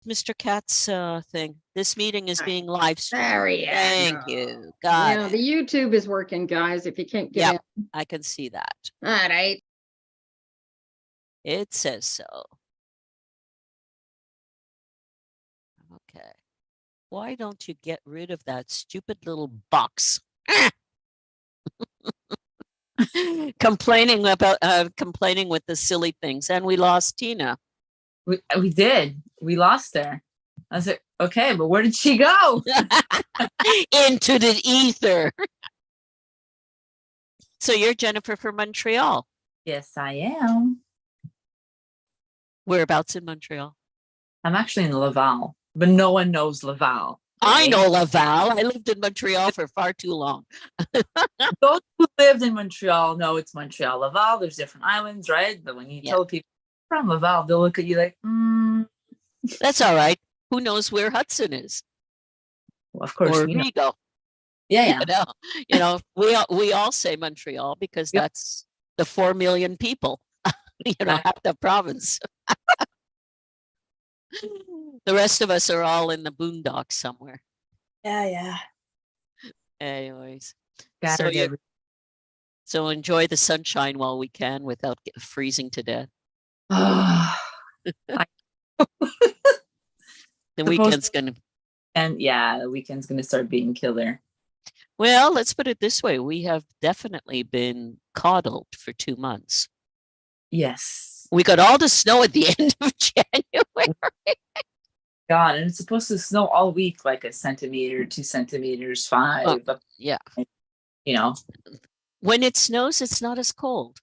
Mr. Kat's thing? This meeting is being live streamed. There he is. Thank you. Got Yeah, it. the YouTube is working, guys, if you can't get Yep, in. I can see that. All right. It says so. Okay. Why don't you get rid of that stupid little box? Complaining with the silly things, and we lost Tina. We did. We lost her. I was like, okay, but where did she go? Into the ether. So you're Jennifer from Montreal. Yes, I am. Whereabouts in Montreal? I'm actually in Laval, but no one knows Laval. I know Laval. I lived in Montreal for far too long. Those who lived in Montreal know it's Montreal. Laval, there's different islands, right? But when you tell people from Laval, they'll look at you like, That's all right. Who knows where Hudson is? Well, of course, or Vigo. Yeah. We all say Montreal because that's the 4 million people. Half the province. The rest of us are all in the boondocks somewhere. Yeah. Anyways, Scattered so enjoy the sunshine while we can without freezing to death. The weekend's gonna, and the weekend's gonna start being killer. Well, let's put it this way: we have definitely been coddled for 2 months. Yes, we got all the snow at the end of January. God, and it's supposed to snow all week, like 1 centimeter, 2 centimeters, 5. Yeah. When it snows, it's not as cold.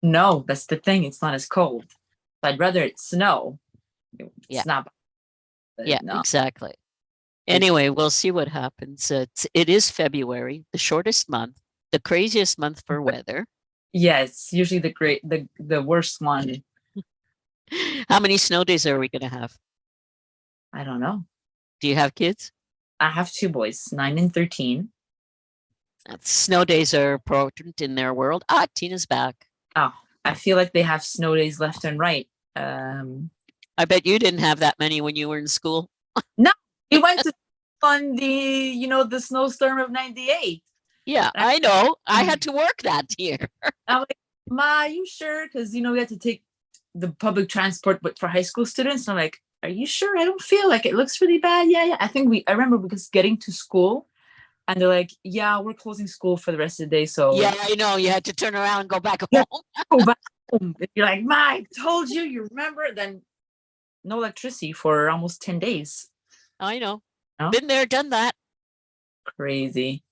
No, that's the thing. It's not as cold. I'd rather it snow. It's not. No. Exactly. Anyway, we'll see what happens. It is February, the shortest month, the craziest month for weather. Yes, usually the worst one. How many snow days are we going to have? I don't know. Do you have kids? I have 2 boys, 9 and 13. Snow days are important in their world. Tina's back. Oh, I feel like they have snow days left and right. I bet you didn't have that many when you were in school. No, we went to on the snowstorm of 98. Yeah, I know. I had to work that year. I'm like, Ma, you sure? Because we had to take the public transport, but for high school students, I'm like, are you sure? I don't feel like it looks really bad. Yeah. I remember because getting to school and they're like, yeah, we're closing school for the rest of the day. So yeah, I know. You had to turn around and go back home. Go back home. You're like, Ma, I told you, you remember? Then no electricity for almost 10 days. I know. Been there, done that. Crazy.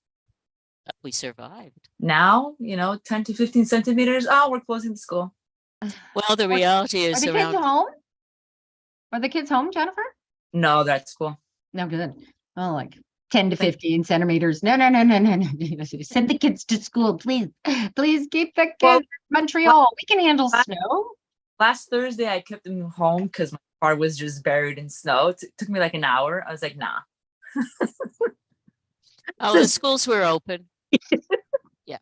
But we survived. Now, 10 to 15 centimeters. Oh, we're closing the school. Well, the reality is Are the kids home? Are the kids home, Jennifer? No, they're at school. No, good. Oh, like 10 to 15 centimeters. No. Send the kids to school, please. Please keep the kids in Montreal. We can handle snow. Last Thursday, I kept them home because my car was just buried in snow. It took me like an hour. I was like, nah. The schools were open. Yeah,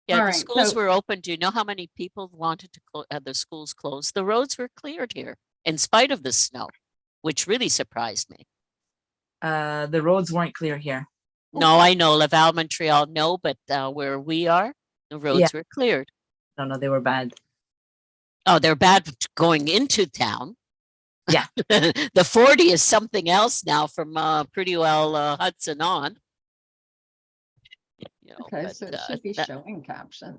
the schools were open. Do you know how many people wanted to have the schools closed? The roads were cleared here in spite of the snow, which really surprised me. The roads weren't clear here. No, I know. Laval, Montreal, no, but where we are, the roads were cleared. No, they were bad. Oh, they're bad going into town. Yeah. The 40 is something else now from pretty well Hudson on. Okay, so it should be showing captions.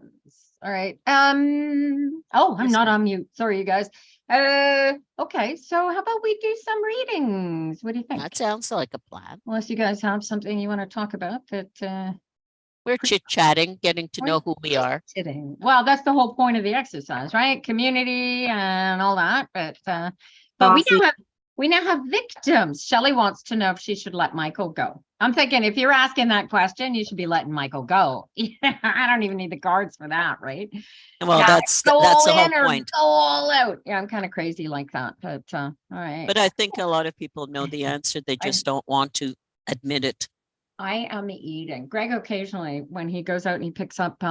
All right. I'm not on mute. Sorry, you guys. Okay, so how about we do some readings? What do you think? That sounds like a plan. Unless you guys have something you want to talk about that we're chit-chatting, getting to know who we are. Well, that's the whole point of the exercise, right? Community and all that. But we now have victims. Shelley wants to know if she should let Michael go. I'm thinking if you're asking that question, you should be letting Michael go. I don't even need the cards for that, right? Well, that's the whole point. Go all out. Yeah, I'm kind of crazy like that, but all right. But I think a lot of people know the answer. They just don't want to admit it. I am eating. Greg occasionally, when he goes out and he picks up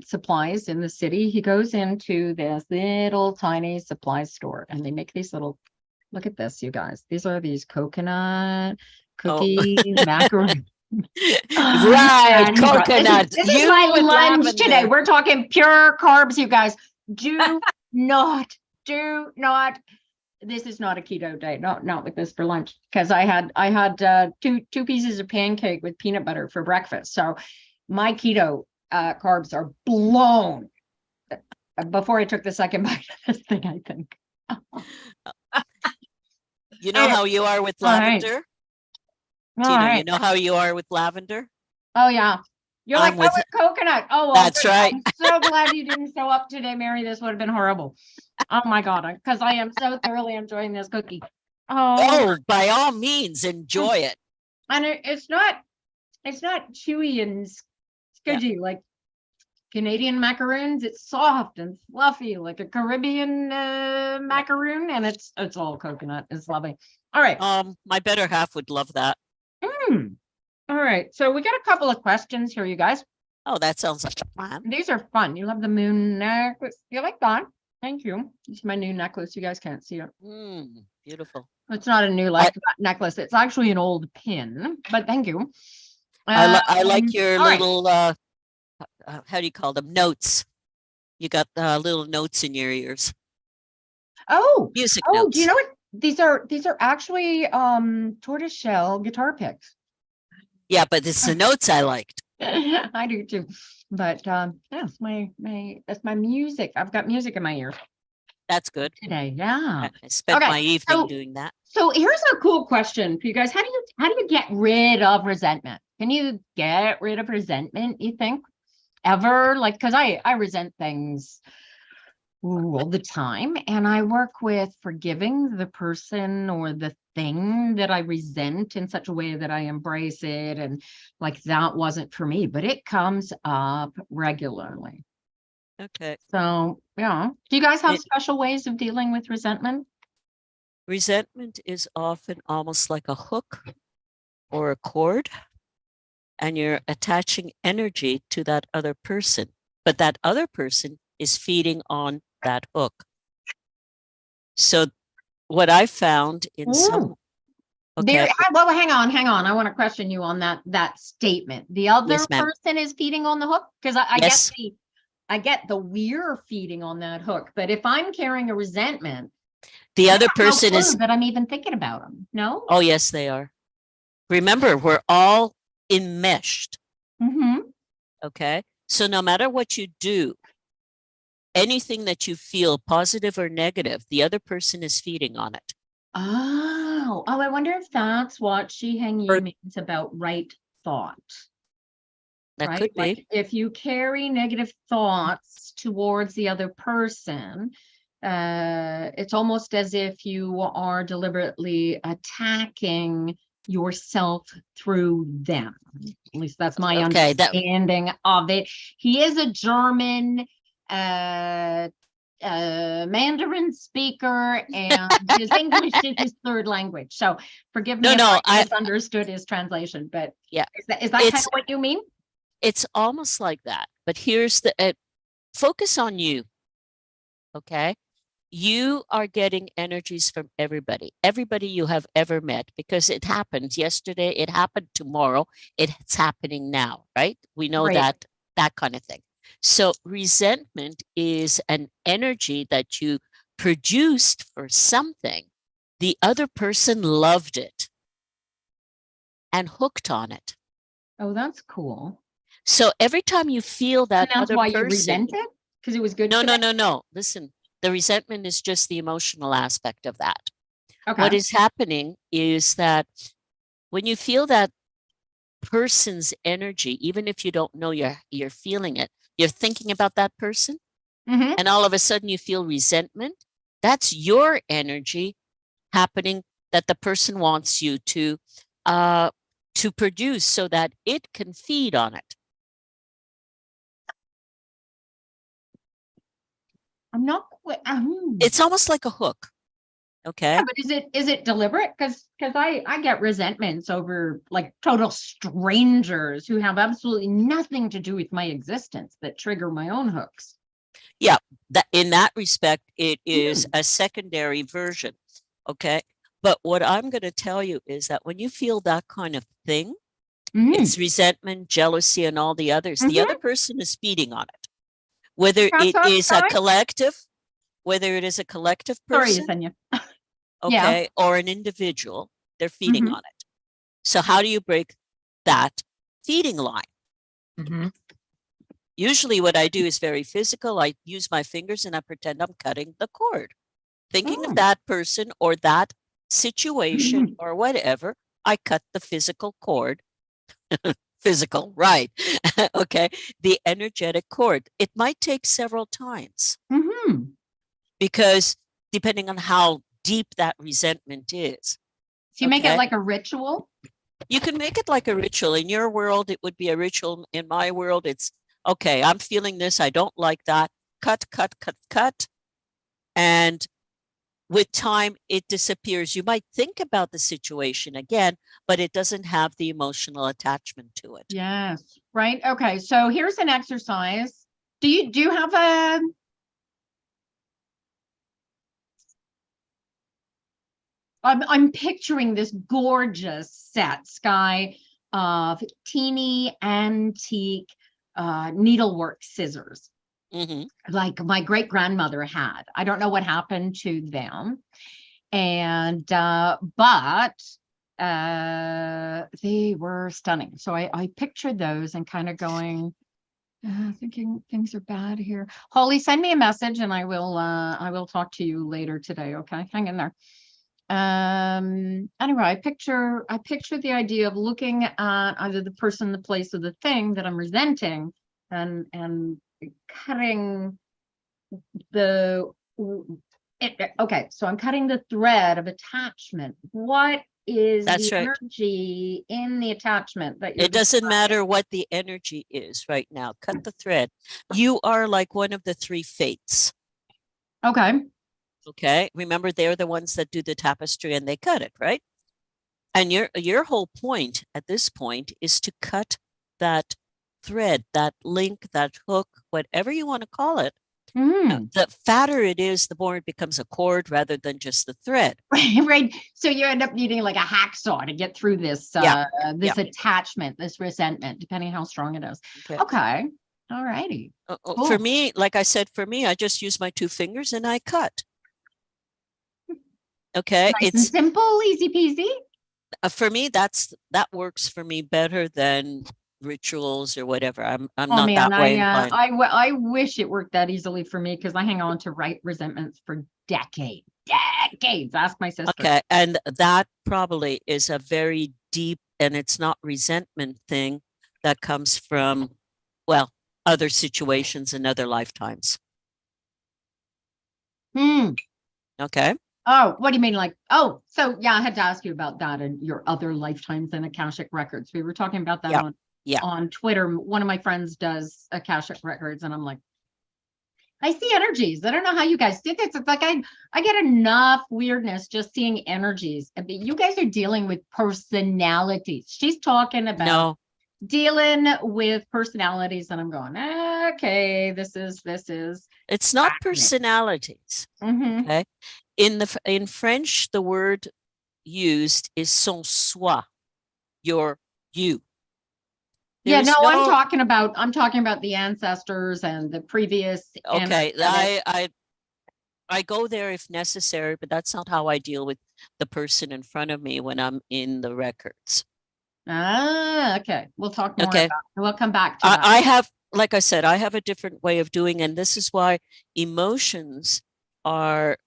supplies in the city, he goes into this little tiny supply store and they make these little Look at this, you guys. These are these coconut Oh. cookies, macaroni. Right, And he brought- coconut. This is You my with lunch today. lavender. We're talking pure carbs, you guys. Do not. This is not a keto day. Not with this for lunch, because I had two pieces of pancake with peanut butter for breakfast. So my keto carbs are blown before I took the second bite of this thing, I think. You know how you are with All right. lavender? All Tina, right. you know how you are with lavender? Oh yeah. You're I'm like, oh, with- with coconut. Oh, well, That's good. right. I'm so glad you didn't show up today, Mary. This would have been horrible. Oh my God, because I am so thoroughly enjoying this cookie. Oh, by all means, enjoy it. And it's not chewy and scudgy like Canadian macaroons. It's soft and fluffy like a Caribbean macaroon, and it's all coconut. It's lovely. All right. My better half would love that. All right. So we got a couple of questions here, you guys. Oh, that sounds like a plan. These are fun. You love the moon necklace. You like that? Thank you. This is my new necklace. You guys can't see it. Beautiful. It's not a new necklace. It's actually an old pin, but thank you. I like your all right. little, how do you call them? Notes. You got little notes in your ears. Oh, Music notes. do you know what? These are actually tortoiseshell guitar picks. Yeah, but it's the notes I liked. I do too. But yeah, that's my music. I've got music in my ear That's good. today. Yeah. I spent Okay, my evening doing that. So here's a cool question for you guys. How do you get rid of resentment? Can you get rid of resentment, you think? Ever? Like, because I resent things all the time, and I work with forgiving the person or the thing that I resent in such a way that I embrace it, and like that wasn't for me, but it comes up regularly. Okay. So yeah, do you guys have special ways of dealing with resentment? Resentment is often almost like a hook or a cord, and you're attaching energy to that other person, but that other person is feeding on that hook. So what I found in some, okay. Well, hang on. I want to question you on that statement. The other person is feeding on the hook, because I get the we're feeding on that hook, but if I'm carrying a resentment, the other person is that I'm even thinking about them. No. Oh yes, they are. Remember, we're all enmeshed. Okay, so no matter what you do, anything that you feel, positive or negative, the other person is feeding on it. Oh, I wonder if that's what Shi Heng Yi means about right thought. That right? could be. Like if you carry negative thoughts towards the other person, it's almost as if you are deliberately attacking yourself through them. At least that's my understanding of it. He is a German Mandarin speaker, and his English is his third language. So forgive me if I misunderstood his translation, but yeah, is that kind of what you mean? It's almost like that, but here's the focus on you. Okay, you are getting energies from everybody you have ever met, because it happened yesterday, it happened tomorrow, it's happening now, right? We know that kind of thing. So resentment is an energy that you produced for something. The other person loved it and hooked on it. Oh, that's cool. So every time you feel that, and that's why you resent it, because it was good. No. Listen, the resentment is just the emotional aspect of that. Okay. What is happening is that when you feel that person's energy, even if you don't know you're feeling it, you're thinking about that person, and all of a sudden you feel resentment. That's your energy happening that the person wants you to produce so that it can feed on it. I'm not quite. It's almost like a hook. Okay. Yeah, but is it deliberate? Because I get resentments over like total strangers who have absolutely nothing to do with my existence that trigger my own hooks. Yeah, in that respect, it is a secondary version. Okay. But what I'm going to tell you is that when you feel that kind of thing, Mm. it's resentment, jealousy, and all the others. The other person is feeding on it. Whether That's it is a sorry? collective, whether it is a collective Sorry, person, Yesenia. Yeah. okay, or an individual, they're feeding Mhm. on it. So how do you break that feeding line? Mhm. Usually what I do is very physical. I use my fingers and I pretend I'm cutting the cord. Thinking of Mm. that person or that situation or whatever, I cut the physical cord. Physical, right. Okay. The energetic cord. It might take several times Mhm. because depending on how deep that resentment is. So you make it Okay. like a ritual? You can make it like a ritual. In your world, it would be a ritual. In my world, it's okay, I'm feeling this. I don't like that. Cut, cut, cut, cut. And with time, it disappears. You might think about the situation again, but it doesn't have the emotional attachment to it. Yes. Right. Okay. So here's an exercise. Do you have a I'm picturing this gorgeous set, Sky, of teeny antique needlework scissors, like my great grandmother had. I don't know what happened to them, and but they were stunning. So I pictured those and kind of going, thinking things are bad here. Holly, send me a message and I will talk to you later today. Okay, hang in there. Anyway, I picture the idea of looking at either the person, the place, or the thing that I'm resenting, and cutting the okay, so I'm cutting the thread of attachment. What is That's the right. energy in the attachment that you're It doesn't matter what the energy is right now. Cut the thread. You are like one of the three fates. Okay. Okay. Remember, they're the ones that do the tapestry and they cut it, right? And your whole point at this point is to cut that thread, that link, that hook, whatever you want to call it. The fatter it is, the more it becomes a cord rather than just the thread. Right. So you end up needing like a hacksaw to get through this attachment, this resentment, depending how strong it is. Okay. All righty. Cool. For me, like I said, I just use my two fingers and I cut. Okay. Nice and simple, easy peasy. For me, that works for me better than rituals or whatever. I'm not man, that way inclined. I wish it worked that easily for me because I hang on to resentments for decades. Ask my sister. Okay, and that probably is a very deep, and it's not resentment thing that comes from, well, other situations and other lifetimes. Okay. Oh, what do you mean? Like, oh, so yeah, I had to ask you about that and your other lifetimes and Akashic records. We were talking about that on Twitter. One of my friends does Akashic records, and I'm like, I see energies. I don't know how you guys did this. It's like I get enough weirdness just seeing energies. I mean, you guys are dealing with personalities. She's talking about dealing with personalities, and I'm going, okay, this is. It's not personalities. Okay. In French, the word used is son soi, your you. I'm talking about the ancestors and the previous. Okay, I go there if necessary, but that's not how I deal with the person in front of me when I'm in the records. Okay. We'll talk more about. We'll come back to that. I have, like I said, I have a different way of doing, and this is why emotions are,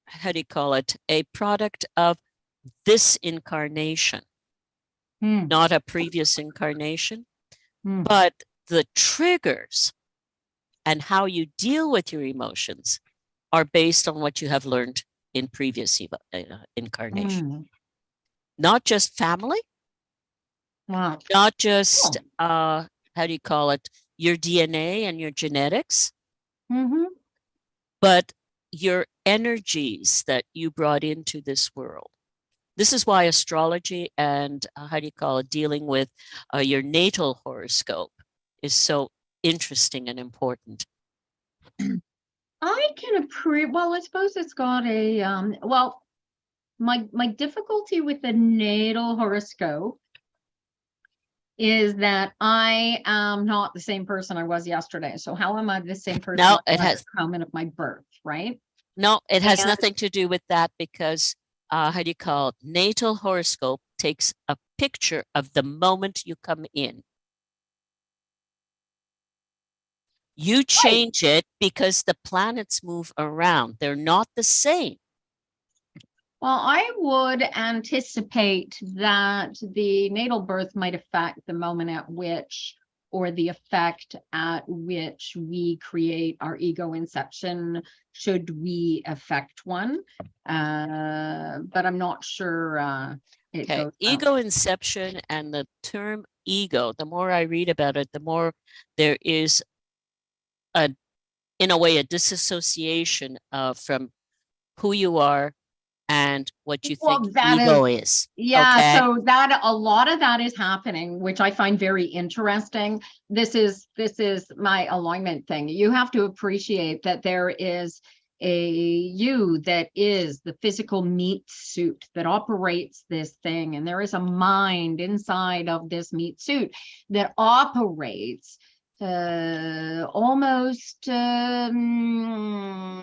how do you call it, a product of this incarnation, not a previous incarnation. But the triggers and how you deal with your emotions are based on what you have learned in previous incarnation. Not just family, not just, how do you call it, your DNA and your genetics, but your energies that you brought into this world. This is why astrology and, how do you call it, dealing with your natal horoscope is so interesting and important. I can appreciate, well, I suppose it's got a, well, My difficulty with the natal horoscope is that I am not the same person I was yesterday. So how am I the same person No, I it was has at the moment of my birth, right? no, it has And- nothing to do with that because how do you call it? Natal horoscope takes a picture of the moment you come in. You change it because the planets move around. They're not the same. Well, I would anticipate that the natal birth might affect the moment at which, or the effect at which we create our ego inception, should we affect one. But I'm not sure it Okay, goes out. ego inception and the term ego, the more I read about it, the more there is a, in a way, a disassociation from who you are and what you Well, think that ego is, is. yeah, Okay. so that a lot of that is happening, which I find very interesting. This is my alignment thing. You have to appreciate that there is a you that is the physical meat suit that operates this thing, and there is a mind inside of this meat suit that operates almost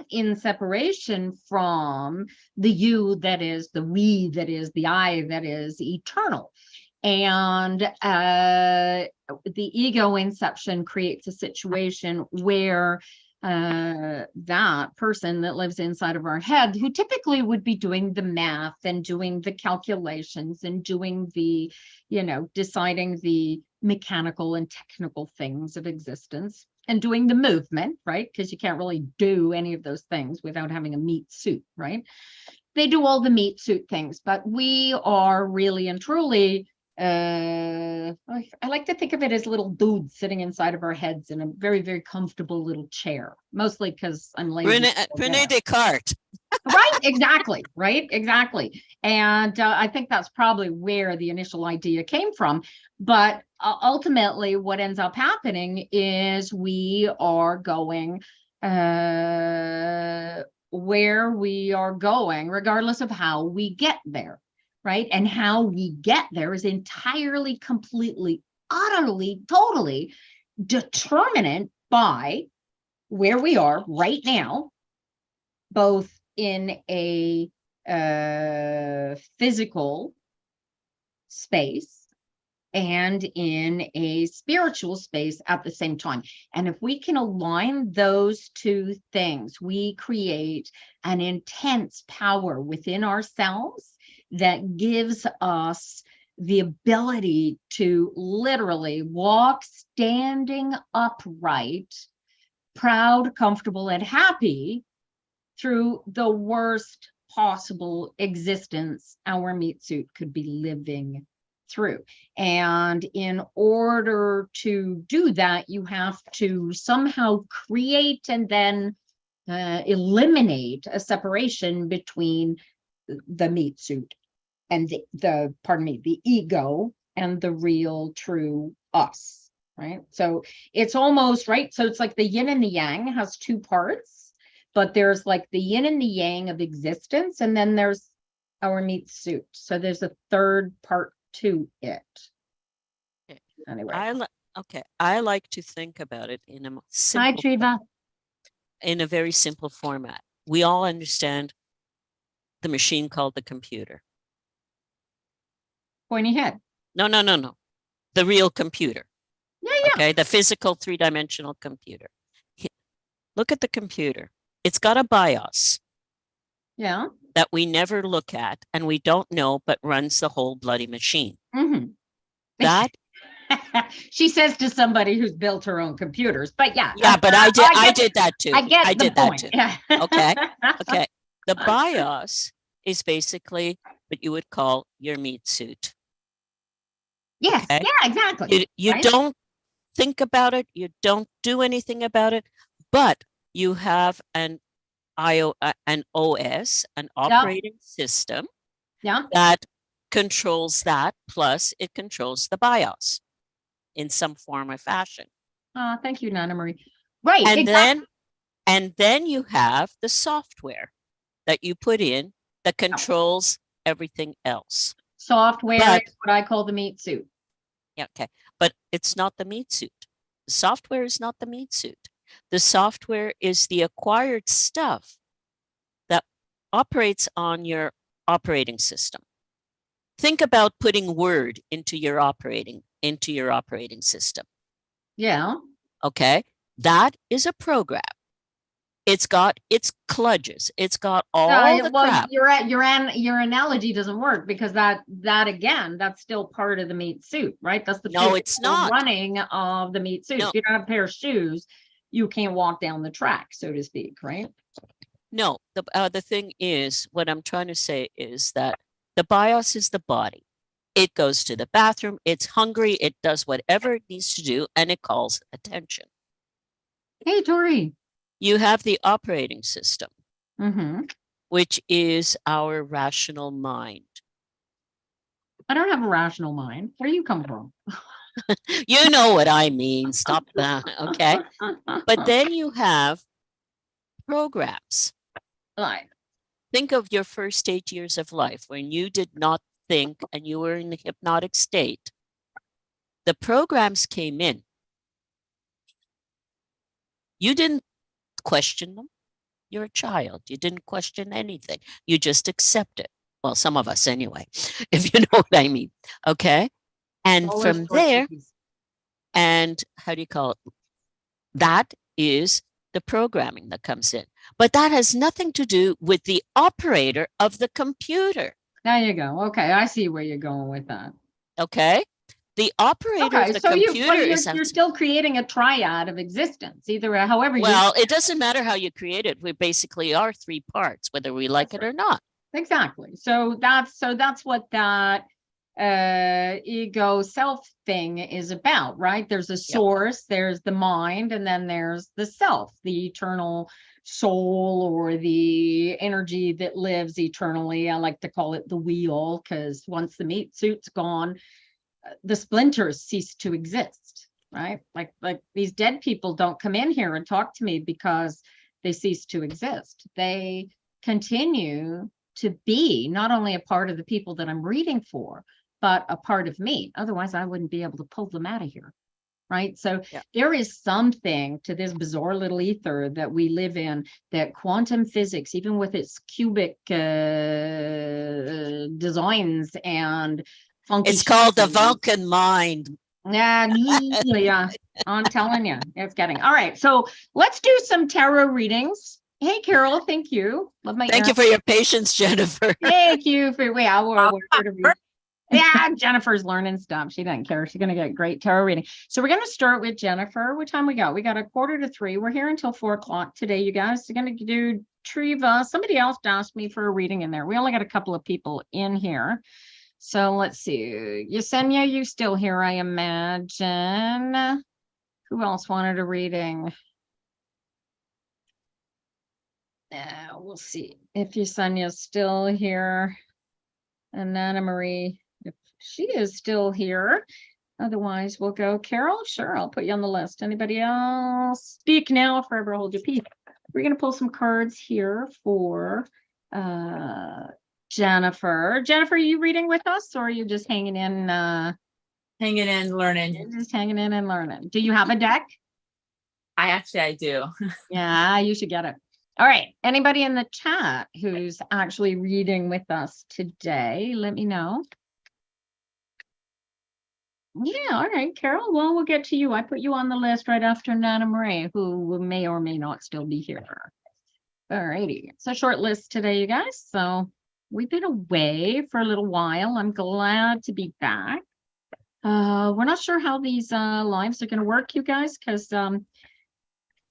in separation from the you that is the we that is the I that is eternal. And the ego inception creates a situation where that person that lives inside of our head, who typically would be doing the math and doing the calculations and doing the, deciding the mechanical and technical things of existence and doing the movement, right? Because you can't really do any of those things without having a meat suit, right? They do all the meat suit things, but we are really and truly, I like to think of it as little dudes sitting inside of our heads in a very, very comfortable little chair, mostly because I'm lazy. Rene Descartes. Right, exactly, right, exactly. And I think that's probably where the initial idea came from. But ultimately, what ends up happening is we are going where we are going, regardless of how we get there, right? And how we get there is entirely, completely, utterly, totally determinant by where we are right now, both in a physical space and in a spiritual space at the same time. And if we can align those two things, we create an intense power within ourselves that gives us the ability to literally walk standing upright, proud, comfortable, and happy through the worst possible existence our meat suit could be living through. And in order to do that, you have to somehow create and then eliminate a separation between the meat suit and the ego and the real true us, right? So it's almost, right? So it's like the yin and the yang has two parts, but there's like the yin and the yang of existence, and then there's our meat suit. So there's a third part to it. Okay. Anyway. I like to think about it in a Hi, simple Triva. in a very simple format. We all understand the machine called the computer. Pointy head. No. The real computer. Yeah. Okay, the physical three-dimensional computer. Look at the computer. It's got a BIOS. Yeah. That we never look at and we don't know, but runs the whole bloody machine. Mm-hmm. That she says to somebody who's built her own computers, but yeah. Yeah, but I did that too. I get the point. That too. Okay. Okay. The BIOS is basically what you would call your meat suit. Yes. Okay? Yeah, exactly. You right? don't think about it, you don't do anything about it, but you have an OS, an operating system that controls that, plus it controls the BIOS in some form or fashion. Thank you, Nana Marie. Right. And then you have the software that you put in that controls everything else. Software But- is what I call the meat suit. Yeah, okay. But it's not the meat suit. The software is not the meat suit. The software is the acquired stuff that operates on your operating system. Think about putting Word into your operating system. Yeah. Okay. That is a program. It's got its kludges. It's got all the well, crap. your analogy doesn't work because that again, that's still part of the meat suit, right? That's the No, physical it's not. running of the meat suit. No. If you don't have a pair of shoes, you can't walk down the track, so to speak, right? No, the thing is, what I'm trying to say is that the bios is the body. It goes to the bathroom, it's hungry, it does whatever it needs to do, and it calls attention. Hey, Tori. You have the operating system, Mm-hmm. which is our rational mind. I don't have a rational mind. Where do you come from? You know what I mean. Stop that. Okay. But then you have programs. Like, Think of your first 8 years of life when you did not think and you were in the hypnotic state. The programs came in. You didn't question them. You're a child. You didn't question anything. You just accept it. Well, some of us anyway, if you know what I mean. Okay. And all from those there, torches. and how do you call it? That is the programming that comes in. But that has nothing to do with the operator of the computer. There you go. Okay, I see where you're going with that. Okay. The operator Okay, of the so computer is you're still creating a triad of existence, either however well, it doesn't matter how you create it. We basically are three parts, whether we like That's it or not. exactly. So that's what that ego self thing is about, right? There's a source, there's the mind, and then there's the self, the eternal soul or the energy that lives eternally. I like to call it the wheel, because once the meat suit's gone, the splinters cease to exist, right? Like these dead people don't come in here and talk to me because they cease to exist. They continue to be not only a part of the people that I'm reading for, but a part of me. Otherwise, I wouldn't be able to pull them out of here, right? So there is something to this bizarre little ether that we live in, that quantum physics, even with its cubic designs and funky, it's called the Vulcan mind. Yeah, I'm telling you, it's getting all right. So let's do some tarot readings. Hey, Carol, thank you. Love my Thank you for your patience, Jennifer. Thank you for yeah, Jennifer's learning stuff. She doesn't care. She's gonna get great tarot reading. So we're gonna start with Jennifer. What time we got? We got 2:45. We're here until 4:00 today, you guys. We're gonna do Triva. Somebody else asked me for a reading in there. We only got a couple of people in here. So let's see. Yesenia, you still here, I imagine. Who else wanted a reading? We'll see if Yesenia's still here. And Anna Marie, if she is still here. Otherwise, we'll go Carol. Sure, I'll put you on the list. Anybody else? Speak now, forever hold your peace. We're going to pull some cards here for Jennifer. Jennifer, are you reading with us, or are you just hanging in? Hanging in, learning. Just hanging in and learning. Do you have a deck? I do. Yeah, you should get it. All right. Anybody in the chat who's actually reading with us today, let me know. Yeah, all right, Carol. Well, we'll get to you. I put you on the list right after Nana Marie, who may or may not still be here. All righty. It's a short list today, you guys. So we've been away for a little while. I'm glad to be back. We're not sure how these lives are going to work, you guys, because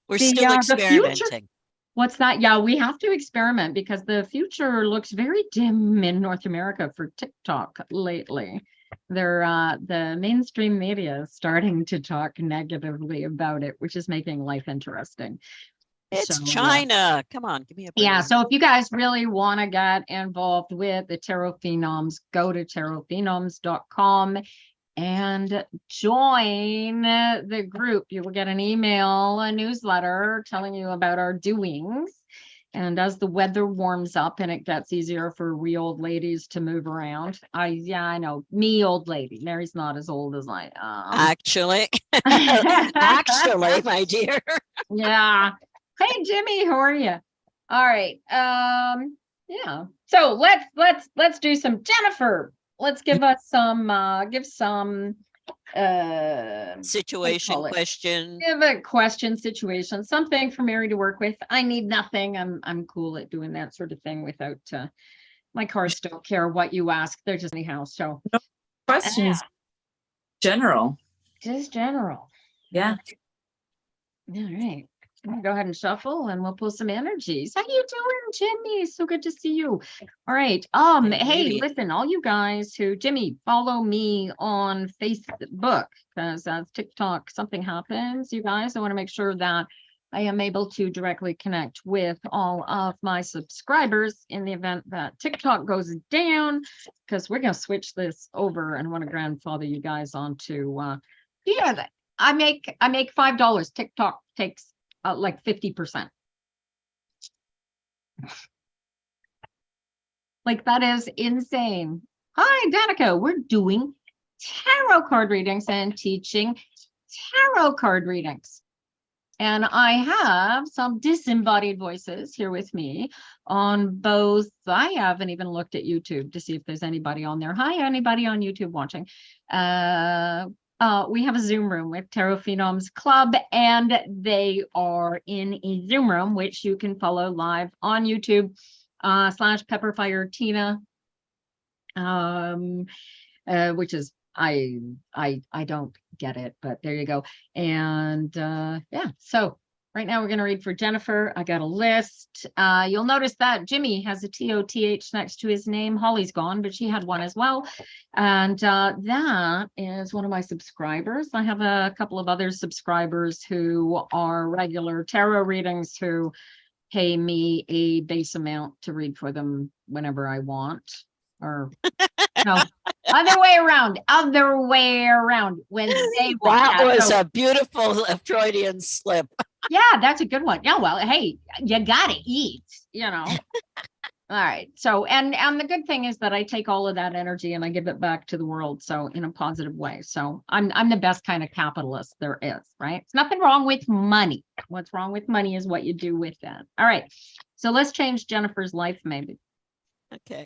we're still experimenting. Future, what's that? Yeah, we have to experiment because the future looks very dim in North America for TikTok lately. They're the mainstream media is starting to talk negatively about it, which is making life interesting. It's China. Come on, give me a break. Yeah, so if you guys really want to get involved with the Tarot Phenoms, go to tarotphenoms.com and join the group. You will get an email, a newsletter telling you about our doings. And as the weather warms up and it gets easier for we old ladies to move around, I know me, old lady. Mary's not as old as I am. Actually, actually, my dear. Yeah. Hey, Jimmy, how are you? All right. Yeah. So let's do some Jennifer. Let's give us some Situation, call it? question. Give a question, situation, something for Mary to work with. I need nothing. I'm cool at doing that sort of thing without my cards don't care what you ask. They're just anyhow. So Questions, general. just general. Yeah. All right. I'm gonna go ahead and shuffle and we'll pull some energies. How you doing, Jimmy? So good to see you. All right. Hey, Maybe. listen, all you guys who, Jimmy, follow me on Facebook because as TikTok, something happens, you guys. I want to make sure that I am able to directly connect with all of my subscribers in the event that TikTok goes down, because we're gonna switch this over and want to grandfather you guys onto yeah. I make $5. TikTok takes like 50%. Like that is insane. Hi, Danica. We're doing tarot card readings and teaching tarot card readings. And I have some disembodied voices here with me on both. I haven't even looked at YouTube to see if there's anybody on there. Hi, anybody on YouTube watching? We have a Zoom room with Tarot Phenoms Club, and they are in a Zoom room, which you can follow live on YouTube, /Pepperfire Tina, which is, I don't get it, but there you go. And yeah, so right now we're going to read for Jennifer. I got a list. You'll notice that Jimmy has a TOTH next to his name. Holly's gone, but she had one as well. And that is one of my subscribers. I have a couple of other subscribers who are regular tarot readings who pay me a base amount to read for them whenever I want. Or no, other way around. When they want. That was So, a beautiful Freudian slip. yeah, that's a good one. Yeah, well, hey, you gotta eat, you know. All right. So, and the good thing is that I take all of that energy and I give it back to the world. So in a positive way. So I'm the best kind of capitalist there is, right? It's nothing wrong with money. What's wrong with money is what you do with that. All right. So let's change Jennifer's life, maybe. Okay.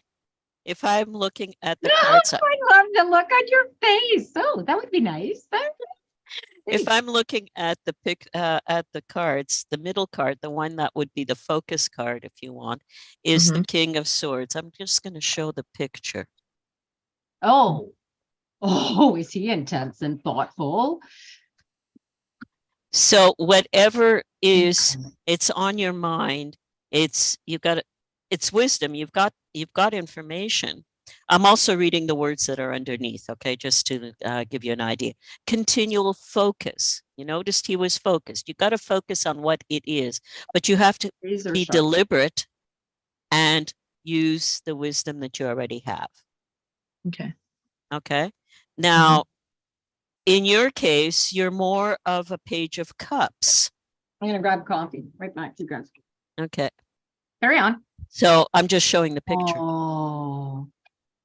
If I'm looking at the cards, I love the look on your face. Oh, that would be nice. if I'm looking at the cards, the middle card, the one that would be the focus card, if you want, is the King of Swords. I'm just going to show the picture. Oh, is he intense and thoughtful? So whatever is, it's on your mind. It's wisdom. You've got information. I'm also reading the words that are underneath, okay, just to give you an idea. Continual focus. You noticed he was focused. You got to focus on what it is, but you have to be deliberate and use the wisdom that you already have. Okay. Okay. Now, in your case, you're more of a Page of Cups. I'm going to grab coffee. Right back to you guys. Okay. Carry on. So I'm just showing the picture. Oh.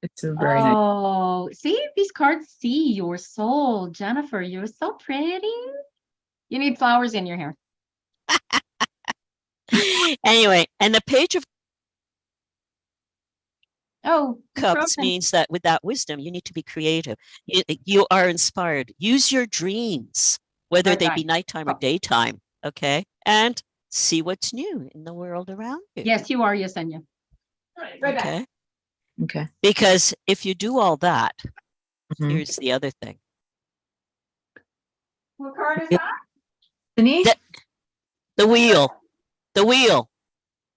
It's a very nice. Oh, see, these cards see your soul, Jennifer. You're so pretty. You need flowers in your hair. Anyway, and the Page of Cups broken. means that with that wisdom, you need to be creative. You are inspired. Use your dreams, whether they be nighttime or daytime. Okay. And see what's new in the world around you. Yes, you are, Yesenia. Right okay. back. Okay. Because if you do all that, here's the other thing. What card is that? The wheel. The wheel.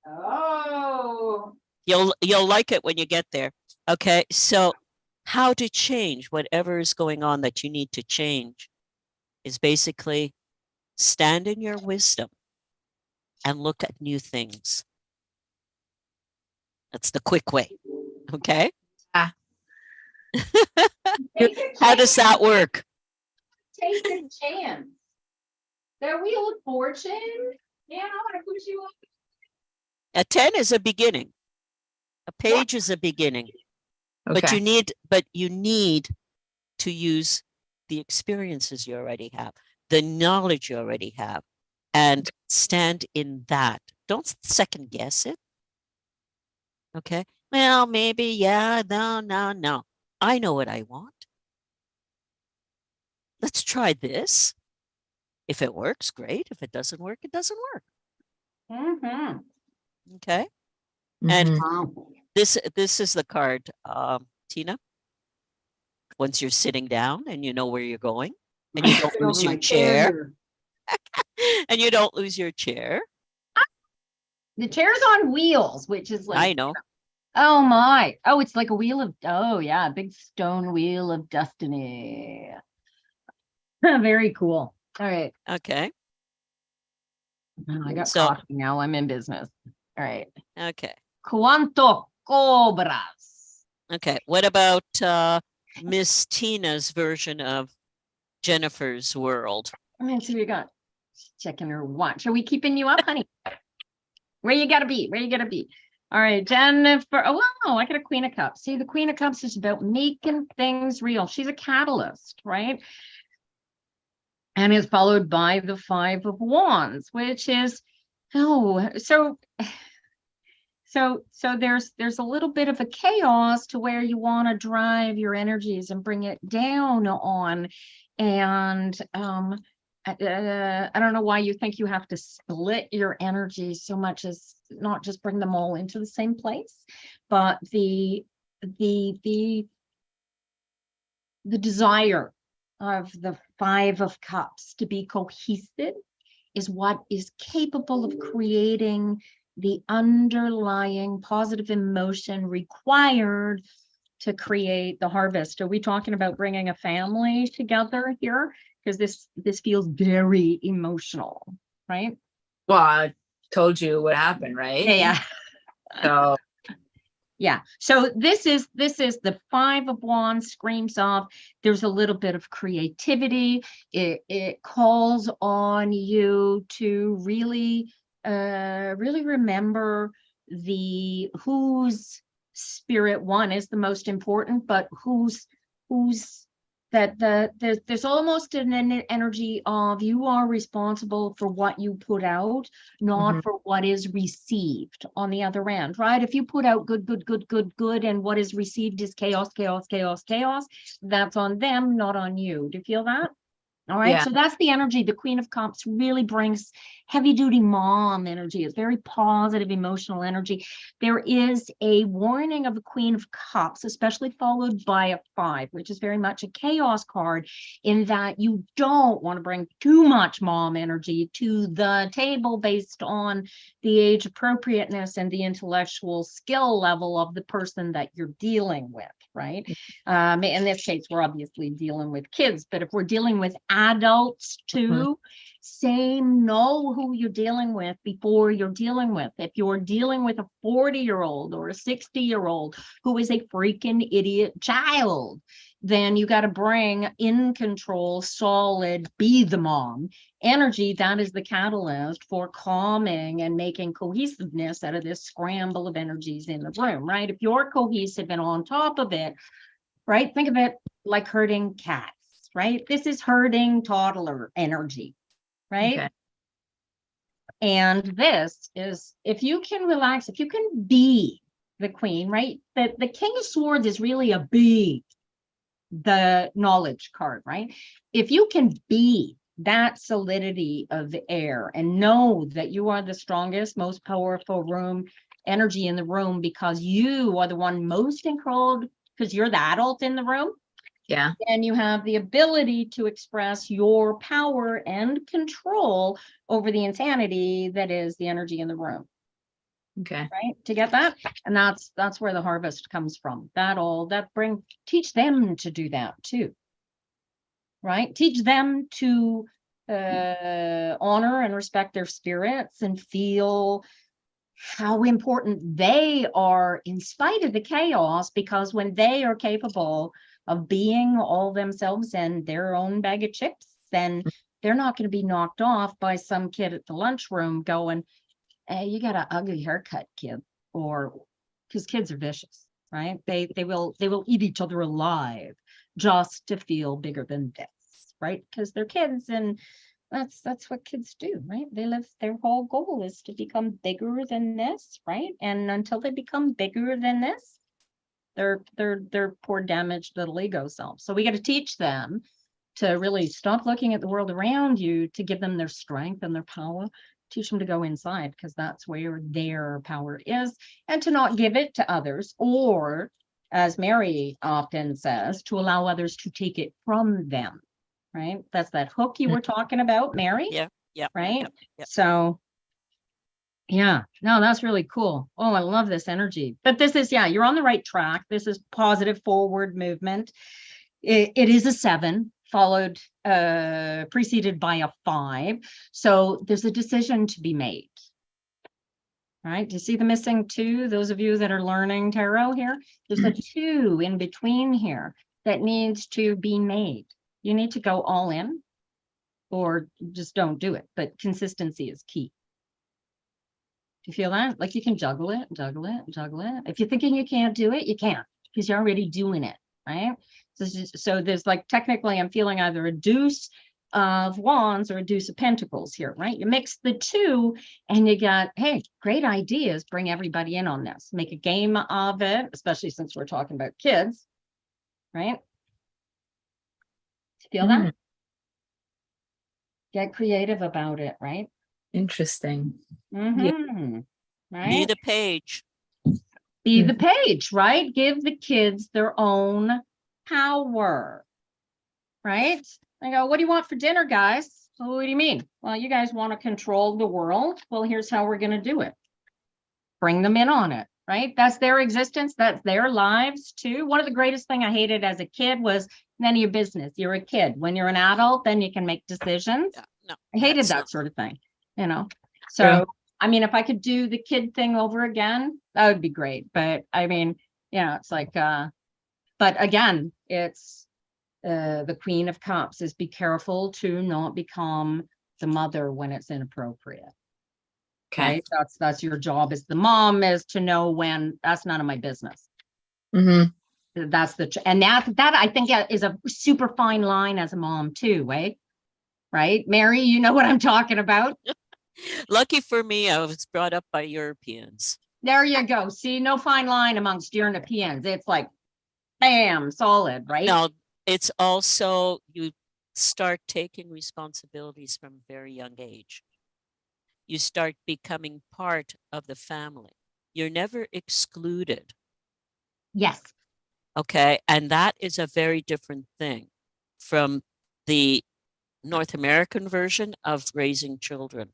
Oh. You'll like it when you get there. Okay. So how to change whatever is going on that you need to change is basically stand in your wisdom and look at new things. That's the quick way. Okay. How does that work? Take a chance. The Wheel of Fortune. Yeah, I want to push you up. A 10 is a beginning. A page is a beginning. Okay. But you need to use the experiences you already have, the knowledge you already have, and stand in that. Don't second guess it. Okay. Well, maybe, yeah, no. I know what I want. Let's try this. If it works, great. If it doesn't work, it doesn't work. Mm-hmm. Okay. And Mhm. this is the card, Tina. Once you're sitting down and you know where you're going, and you don't lose your chair, and you don't lose your chair. The chair's on wheels, which is like, I know. oh my. Oh, it's like a wheel of, oh yeah, a big stone wheel of destiny. Very cool. All right. Okay. Oh, I got So, coffee now. I'm in business. All right. okay. Cuanto cobras? Okay. What about Miss Tina's version of Jennifer's world? Let's see what you got. Checking her watch. Are we keeping you up, honey? Where you gotta be? Where you gotta be? All right, Jennifer. Oh, wow, I got a Queen of Cups. See, the Queen of Cups is about making things real. She's a catalyst, right? And is followed by the Five of Wands, which is, oh, so there's a little bit of a chaos to where you want to drive your energies and bring it down on, and I don't know why you think you have to split your energy so much as not just bring them all into the same place, but the desire of the Five of Cups to be cohesive is what is capable of creating the underlying positive emotion required to create the harvest. Are we talking about bringing a family together here? Because this feels very emotional, right? Well, I told you what happened, right? Yeah. So Yeah. So this is the Five of Wands screams off. There's a little bit of creativity. It calls on you to really remember the whose spirit one is the most important, but whose that there's almost an energy of you are responsible for what you put out, not Mhm. for what is received on the other end, right? If you put out good, and what is received is chaos, that's on them, not on you. Do you feel that? All right. Yeah. So that's the energy. The Queen of Cups really brings heavy duty mom energy. It's very positive, emotional energy. There is a warning of the Queen of Cups, especially followed by a 5, which is very much a chaos card, in that you don't want to bring too much mom energy to the table based on the age appropriateness and the intellectual skill level of the person that you're dealing with, right? In this case, we're obviously dealing with kids, but if we're dealing with adults too, know who you're dealing with before you're dealing with. If you're dealing with a 40-year-old or a 60-year-old who is a freaking idiot child, then you got to bring in control, solid, be the mom energy. That is the catalyst for calming and making cohesiveness out of this scramble of energies in the room, right? If you're cohesive and on top of it, right? Think of it like herding cats, right? This is herding toddler energy, right? Okay. And this is, if you can relax, if you can be the queen, right? The King of Swords is really a be, the knowledge card, right? If you can be that solidity of the air and know that you are the strongest, most powerful room energy in the room, because you are the one most controlled, because you're the adult in the room. Yeah. And you have the ability to express your power and control over the insanity that is the energy in the room. Okay. Right, to get that. And that's where the harvest comes from. Teach them to do that too, right? Teach them to honor and respect their spirits and feel how important they are in spite of the chaos, because when they are capable of being all themselves and their own bag of chips, then they're not going to be knocked off by some kid at the lunchroom going, hey, you got an ugly haircut, kid, or because kids are vicious, right? They will eat each other alive just to feel bigger than this, right? Because they're kids, and that's what kids do, right? They live, their whole goal is to become bigger than this, right? And until they become bigger than this, they're poor damaged little ego selves. So we got to teach them to really stop looking at the world around you, to give them their strength and their power, teach them to go inside, because that's where their power is, and to not give it to others, or as Mary often says, to allow others to take it from them, right? That's that hook you were talking about, Mary. Yeah. Yeah. Right. Yeah, yeah. So yeah, no, that's really cool. Oh, I love this energy. But this is, yeah, you're on the right track. This is positive forward movement. It is a 7 followed, preceded by a 5. So there's a decision to be made. Right? Do you see the missing 2? Those of you that are learning tarot here, there's a 2 in between here that needs to be made. You need to go all in, or just don't do it. But consistency is key. You feel that? Like you can juggle it, juggle it, juggle it. If you're thinking you can't do it, you can't, because you're already doing it, right? So there's like, technically, I'm feeling either a deuce of wands or a deuce of pentacles here, right? You mix the 2 and you got, hey, great ideas. Bring everybody in on this. Make a game of it, especially since we're talking about kids, right? Feel that? Get creative about it, right? Interesting. Mm-hmm. Right? Be the page. Be the page, right? Give the kids their own power, right? I go, what do you want for dinner, guys? So what do you mean? Well, you guys want to control the world. Well, here's how we're going to do it. Bring them in on it, right? That's their existence. That's their lives too. One of the greatest thing I hated as a kid was none of your business. You're a kid. When you're an adult, then you can make decisions. Yeah, no, I hated that's that not- sort of thing, you know? So, I mean, if I could do the kid thing over again, that would be great. But I mean, it's like, but again, it's the Queen of Cups is, be careful to not become the mother when it's inappropriate. Okay. Right? That's your job as the mom, is to know when that's none of my business. Mm-hmm. That's and that I think is a super fine line as a mom too, right? Mary, you know what I'm talking about. Lucky for me, I was brought up by Europeans. There you go. See, no fine line amongst Europeans. It's like, bam, solid, right? No, it's also, you start taking responsibilities from a very young age. You start becoming part of the family. You're never excluded. Yes. Okay. And that is a very different thing from the North American version of raising children.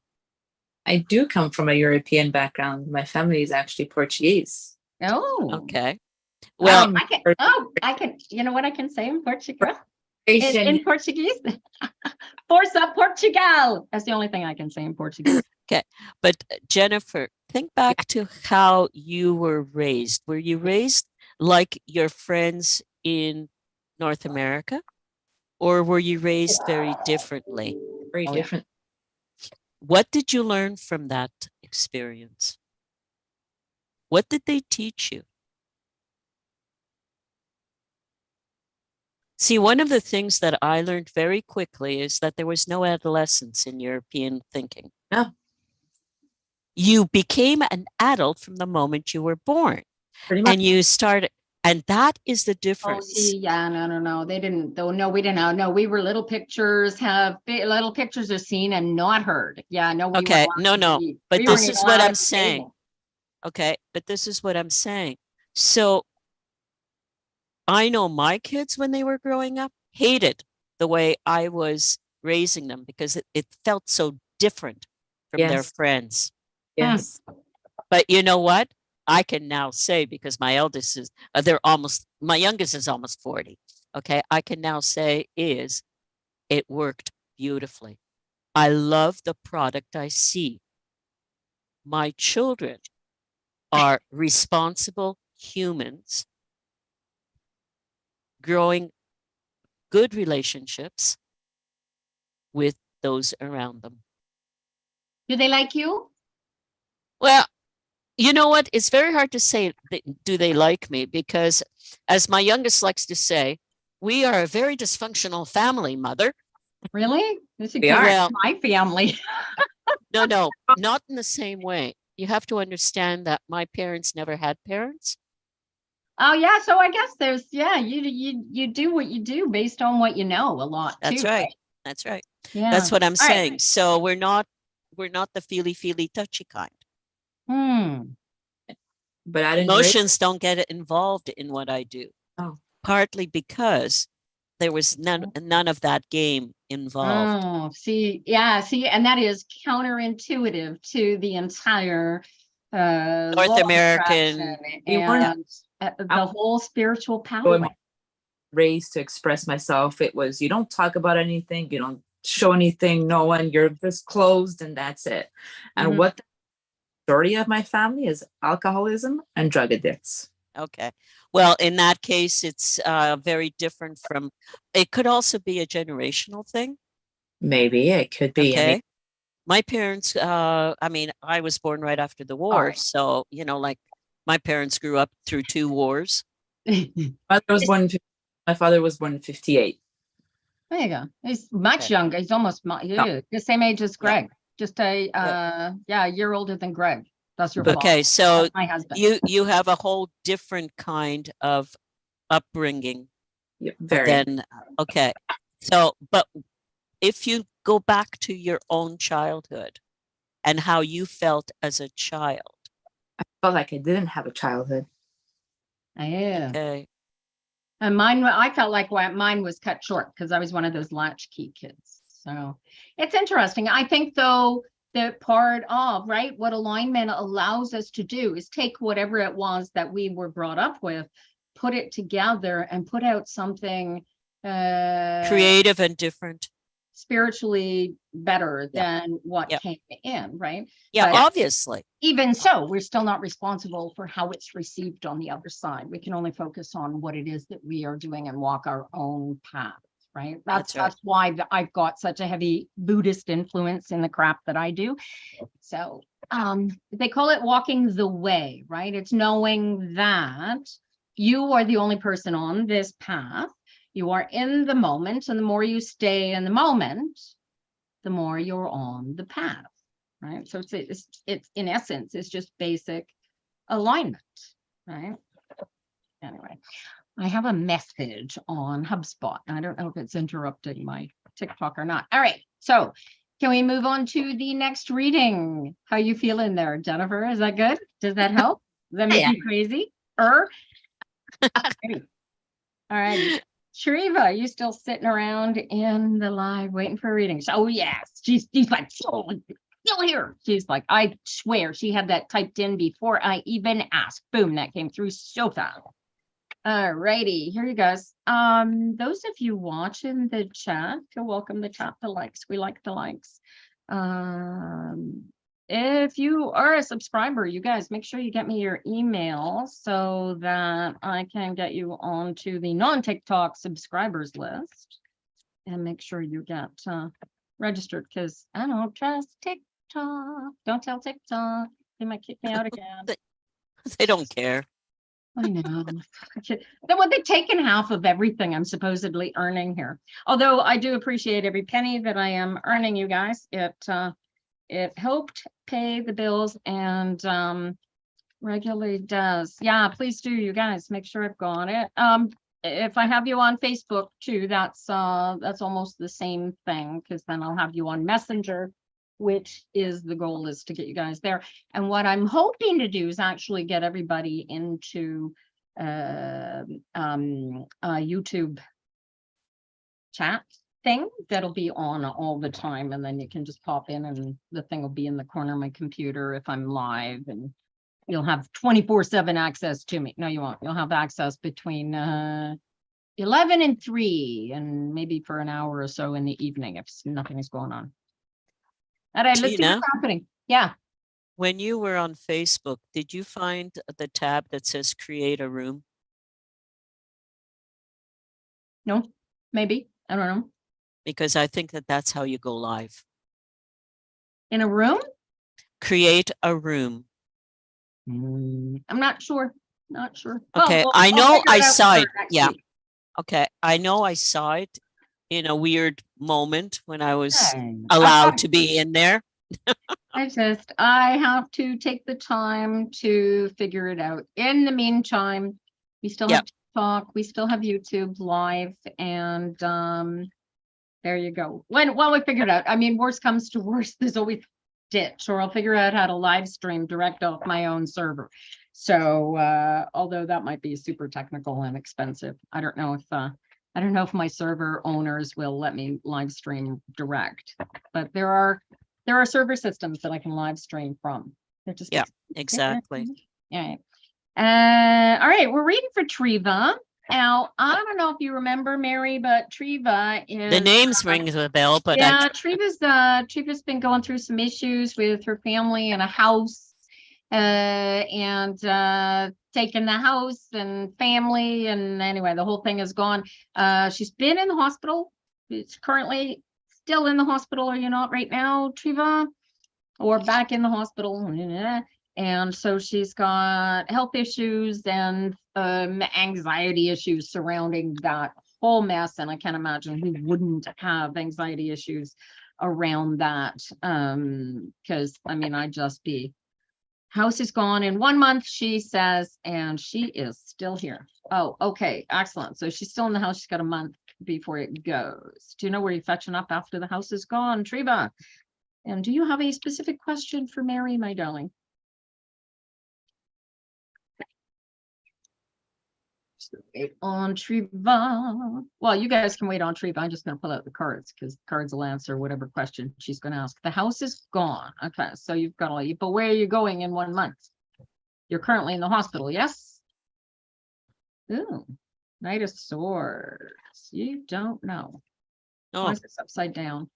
I do come from a European background. My family is actually Portuguese. Oh. Okay. Well, I can, you know what I can say in Portuguese? In In Portuguese? Força Portugal. That's the only thing I can say in Portuguese. okay. But Jennifer, think back to how you were raised. Were you raised like your friends in North America? Or were you raised very differently? very different. What did you learn from that experience? What did they teach you? See, one of the things that I learned very quickly is that there was no adolescence in European thinking. No. You became an adult from the moment you were born. Pretty much. And you started, and that is the Oh, difference. see, yeah, no. They didn't, though. No, we didn't. No, we were little pictures, little pictures are seen and not heard. Yeah, no. Okay, no. But this is what I'm saying. Okay, but this is what I'm saying. So I know my kids, when they were growing up, hated the way I was raising them because it felt so different from their friends. Yes. But you know what? I can now say, because my eldest is, my youngest is almost 40. Okay. I can now say it worked beautifully. I love the product I see. My children are responsible humans growing good relationships with those around them. Do they like you? Well, you know what? It's very hard to say, do they like me? Because as my youngest likes to say, we are a very dysfunctional family, mother. Really? This is We are. Well, my family. no, not in the same way. You have to understand that my parents never had parents. Oh yeah, so I guess there's you do what you do based on what you know a lot That's too, right. That's right. Yeah. That's what I'm All right. saying. So we're not the feely touchy kind. But I didn't Emotions don't get involved in what I do. Oh. Partly because there was none of that game involved. Oh, see, and that is counterintuitive to the entire North law of American. attraction We weren't- and the whole spiritual pathway. raised to express myself. It was, you don't talk about anything, you don't show anything, no one, you're just closed and that's it. And Mhm. what the majority of my family is alcoholism and drug addicts. Okay. Well, in that case, it's very different from, it could also be a generational thing. Maybe it could be. Okay. I mean, My parents, I mean, I was born right after the war. right. So, you know, like my parents grew up through 2 wars. my father was born in 58. There you go. He's much Okay. younger. He's almost the same age as Greg. Just a a year older than Greg. That's your Okay, boss. so That's my husband. you have a whole different kind of upbringing Yeah, very. than okay. So, but if you go back to your own childhood and how you felt as a child. I felt like I didn't have a childhood. Yeah. Okay. And I felt like mine was cut short because I was one of those latchkey kids. So it's interesting. I think though that part of what alignment allows us to do is take whatever it was that we were brought up with, put it together and put out something creative and different, spiritually better than what came in, right? Yeah, but obviously. Even so, we're still not responsible for how it's received on the other side. We can only focus on what it is that we are doing and walk our own path, right? That's why I've got such a heavy Buddhist influence in the crap that I do. So they call it walking the way, right? It's knowing that you are the only person on this path. You are in the moment, and the more you stay in the moment, the more you're on the path, right? So it's in essence, it's just basic alignment, right? Anyway, I have a message on HubSpot. I don't know if it's interrupting my TikTok or not. All right, so can we move on to the next reading? How you feeling there, Jennifer? Is that good? Does that help? Does that make you crazy? All right. Shriva, you still sitting around in the live waiting for readings? Oh yes, she's like still here. She's like, I swear she had that typed in before I even asked. Boom, that came through so fast. All righty, here you guys. Those of you watching the chat, you're welcome to tap the likes. We like the likes. If you are a subscriber, you guys make sure you get me your email so that I can get you onto the non-TikTok subscribers list and make sure you get registered, because I don't trust TikTok. Don't tell TikTok. They might kick me out again. They don't care. I know. They've taken half of everything I'm supposedly earning here. Although I do appreciate every penny that I am earning, you guys. It helped pay the bills and regularly does. Yeah, please do, you guys. Make sure I've got it. If I have you on Facebook too, that's almost the same thing, because then I'll have you on Messenger, which is the goal, is to get you guys there. And what I'm hoping to do is actually get everybody into YouTube chat thing that'll be on all the time, and then you can just pop in and the thing will be in the corner of my computer if I'm live, and you'll have 24/7 access to me. No, you won't. You'll have access between 11 and 3, and maybe for an hour or so in the evening if nothing is going on. All right, let's see what's happening. Yeah. When you were on Facebook, did you find the tab that says create a room? No, maybe. I don't know. Because I think that's how you go live. In a room? Create a room. I'm not sure. Not sure. Okay, Well, I I'll know figure I it out saw for it. next Yeah. week. Okay, I know I saw it in a weird moment when I was Okay. allowed to be in there. I have to take the time to figure it out. In the meantime, we still have Yep. TikTok, we still have YouTube live, and there you go. When we figure it out, I mean, worst comes to worst, there's always Ditch, or I'll figure out how to live stream direct off my own server. So although that might be super technical and expensive, I don't know if my server owners will let me live stream direct, but there are server systems that I can live stream from. They're just Yeah, exactly. Yeah. All right, we're reading for Treva. Now, I don't know if you remember, Mary, but Treva is The names ring a bell, but yeah, Treva's been going through some issues with her family and a house, and taking the house and family, and anyway, the whole thing is gone. She's been in the hospital. It's currently still in the hospital. Are you not right now, Treva? Or back in the hospital? And so she's got health issues and anxiety issues surrounding that whole mess. And I can't imagine who wouldn't have anxiety issues around that. Because I mean, I'd just be, house is gone in 1 month, she says, and she is still here. Oh, okay, excellent. So she's still in the house. She's got a month before it goes. Do you know where you're fetching up after the house is gone, Treva? And do you have a specific question for Mary, my darling? Wait on Treva. Well, you guys can wait on Treva. I'm just going to pull out the cards because cards will answer whatever question she's going to ask. The house is gone. Okay, so you've got all you, but where are you going in 1 month? You're currently in the hospital, yes? Ooh, Knight of Swords. You don't know. Why oh, is this upside down?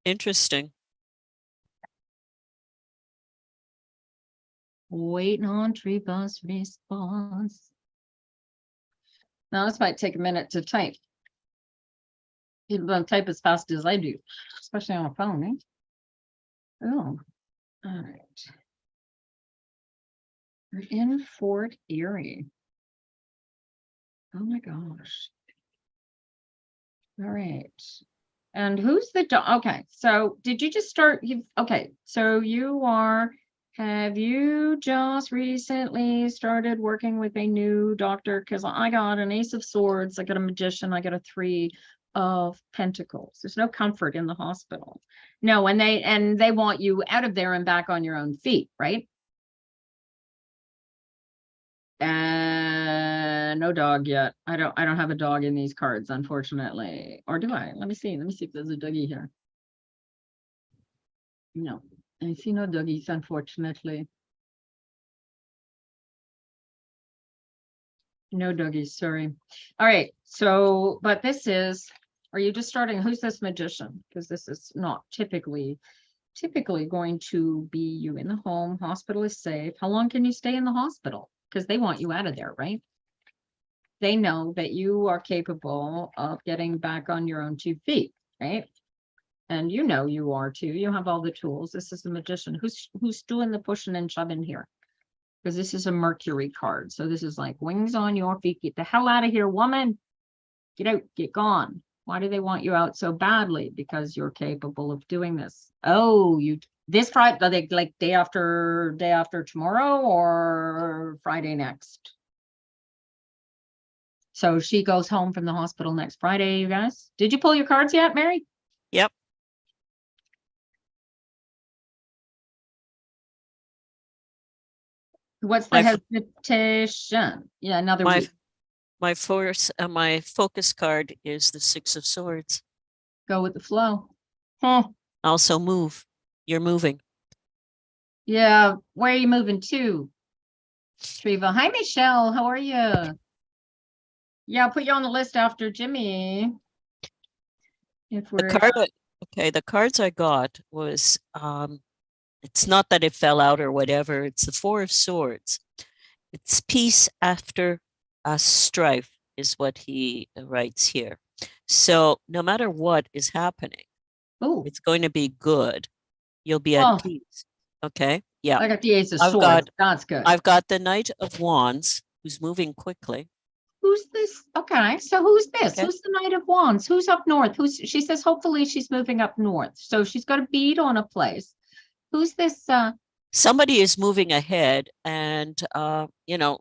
interesting. Waiting on Treva's response. Now, this might take a minute to type. You don't type as fast as I do, especially on a phone, eh? Oh, all right. We're in Fort Erie. Oh my gosh. All right. And who's the dog? Okay, so did you just start? Okay, so have you just recently started working with a new doctor? Because I got an Ace of Swords, I got a Magician, I got a 3 of Pentacles. There's no comfort in the hospital. No, and they want you out of there and back on your own feet, right? No dog yet. I don't have a dog in these cards, unfortunately. Or do I? Let me see if there's a doggy here. No, I see no doggies, unfortunately. No doggies, sorry. All right, so, but this is, are you just starting? Who's this Magician? Because this is not typically going to be you in the home. Hospital is safe. How long can you stay in the hospital? Because they want you out of there, right? They know that you are capable of getting back on your own 2 feet, right? And you know you are too. You have all the tools. This is the Magician. Who's doing the pushing and shoving here? Because this is a Mercury card. So this is like wings on your feet. Get the hell out of here, woman. Get out, get gone. Why do they want you out so badly? Because you're capable of doing this. Oh, this Friday, are they like day after tomorrow or Friday next? So she goes home from the hospital next Friday, you guys. Did you pull your cards yet, Mary? Yep. What's the hesitation? Yeah, another week. My focus card is the 6 of Swords. Go with the flow. Also move. You're moving. Yeah, where are you moving to? Treva. Hi, Michelle. How are you? Yeah, I'll put you on the list after Jimmy. If we're The cards I got was it's not that it fell out or whatever. It's the 4 of Swords. It's peace after a strife is what he writes here. So no matter what is happening, it's going to be good. You'll be at peace. Okay. Yeah. I got the Ace of I've Swords. got- That's good. I've got the Knight of Wands who's moving quickly. Who's this? Okay, so who's this? Okay. Who's the Knight of Wands? Who's up north? She says hopefully she's moving up north. So she's got a bead on a place. Who's this? Somebody is moving ahead, and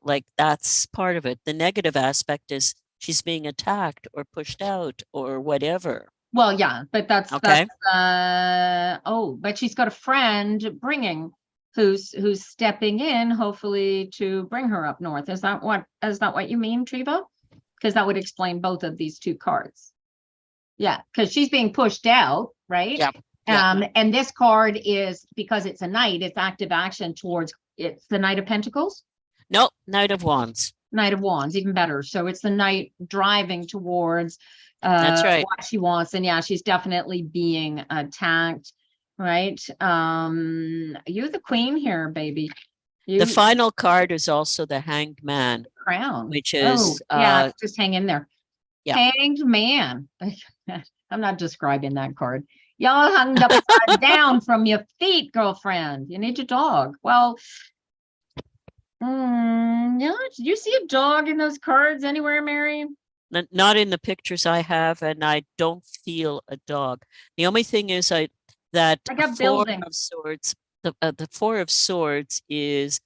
like that's part of it. The negative aspect is she's being attacked or pushed out or whatever. Well, yeah, but Okay. But she's got a friend who's stepping in, hopefully to bring her up north. Is that what you mean, Triva? Because that would explain both of these two cards. Yeah, because she's being pushed out, right? Yeah. Yeah. And this card is, because it's a knight, it's active action towards, it's the Knight of Pentacles. No, Knight of Wands. Knight of Wands, even better. So it's the knight driving towards That's right. what she wants. And yeah, she's definitely being attacked, right? You're the queen here, baby. The final card is also the Hanged Man, crown, which is just hang in there. Yeah. Hanged Man. I'm not describing that card. Y'all hung upside down from your feet, girlfriend. You need your dog. Well, yeah, did you see a dog in those cards anywhere, Mary? Not in the pictures I have, and I don't feel a dog. The only thing is I got Four buildings. of Swords. The Four of Swords is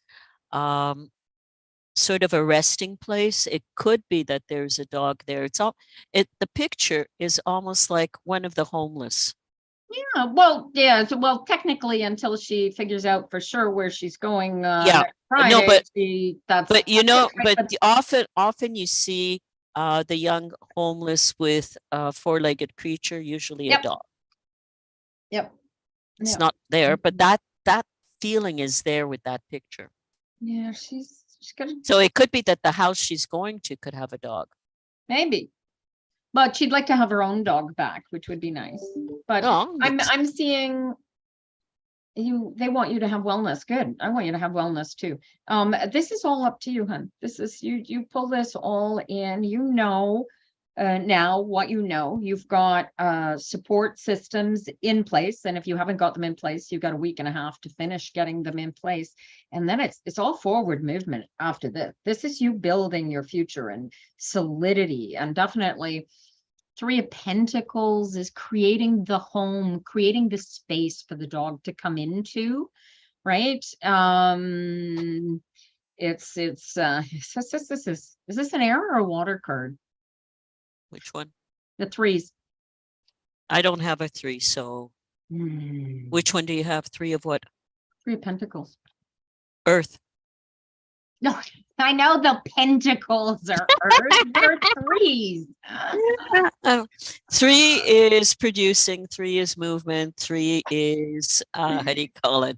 sort of a resting place. It could be that there's a dog there. The picture is almost like one of the homeless. Yeah, well, yeah. So, well, technically, until she figures out for sure where she's going. Next Friday, no, but often you see the young homeless with a four-legged creature, usually a dog. Yep. It's not there, but that feeling is there with that picture. Yeah, she's gonna. So it could be that the house she's going to could have a dog. Maybe. But she'd like to have her own dog back, which would be nice. But I'm seeing they want you to have wellness. Good. I want you to have wellness too. This is all up to you, hun. This is you pull this all in, now what you've got support systems in place. And if you haven't got them in place, you've got a week and a half to finish getting them in place. And then it's all forward movement after this. This is you building your future and solidity. And definitely Three of Pentacles is creating the home, creating the space for the dog to come into, right? Is this an air or a water card? Which one? The threes. I don't have a three, so which one do you have? Three of what? Three of Pentacles. Earth. No, I know the pentacles are earth. They're threes. Three is producing. Three is movement. Three is how do you call it?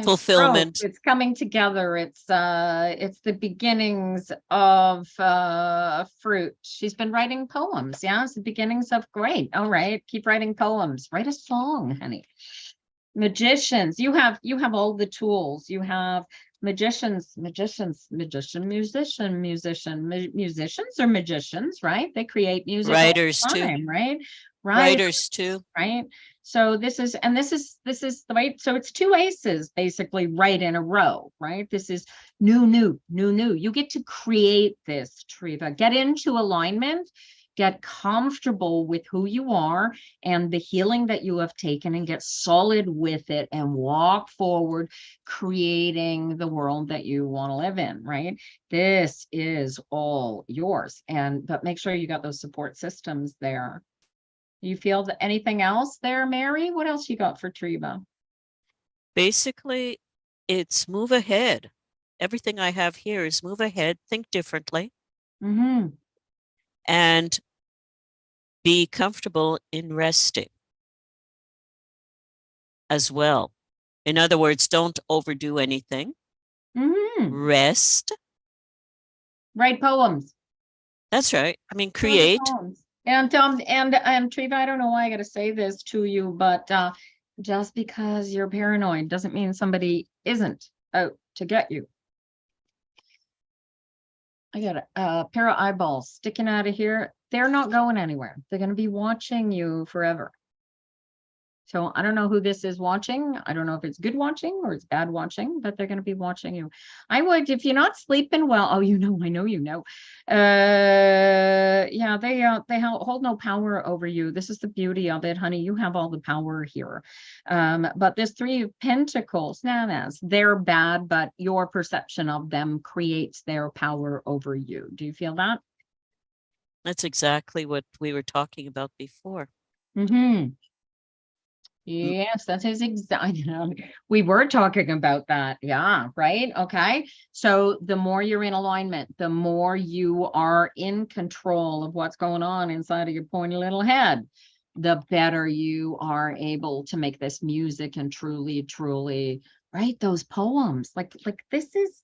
Fulfillment. It's coming together. It's the beginnings of fruit. She's been writing poems. Yeah, it's the beginnings of great. All right, keep writing poems. Write a song, honey. Magicians. You have all the tools. You have musicians are magicians, right? They create music. Writers too, right? Writers too, right? So this is the way. So it's two aces basically right in a row, right? This is new. You get to create this, Triva. Get into alignment. Get comfortable with who you are and the healing that you have taken, and get solid with it and walk forward, creating the world that you want to live in, right? This is all yours. But make sure you got those support systems there. You feel that anything else there, Mary? What else you got for Triva? Basically, it's move ahead. Everything I have here is move ahead, think differently. Mm-hmm. And be comfortable in resting as well. In other words, don't overdo anything. Mm-hmm. Rest. Write poems. That's right. I mean, create. And Triva, I don't know why I got to say this to you, but just because you're paranoid doesn't mean somebody isn't out to get you. I got a pair of eyeballs sticking out of here. They're not going anywhere. They're going to be watching you forever. So I don't know who this is watching. I don't know if it's good watching or it's bad watching, but they're going to be watching you. I would, if you're not sleeping well, oh, you know, I know, you know. Yeah, they hold no power over you. This is the beauty of it, honey. You have all the power here. But this Three of Pentacles, they're bad, but your perception of them creates their power over you. Do you feel that? That's exactly what we were talking about before. Mm-hmm. Yes, that is exactly. We were talking about that. Yeah, right. Okay. So the more you're in alignment, the more you are in control of what's going on inside of your pointy little head, the better you are able to make this music and truly write those poems. Like this is,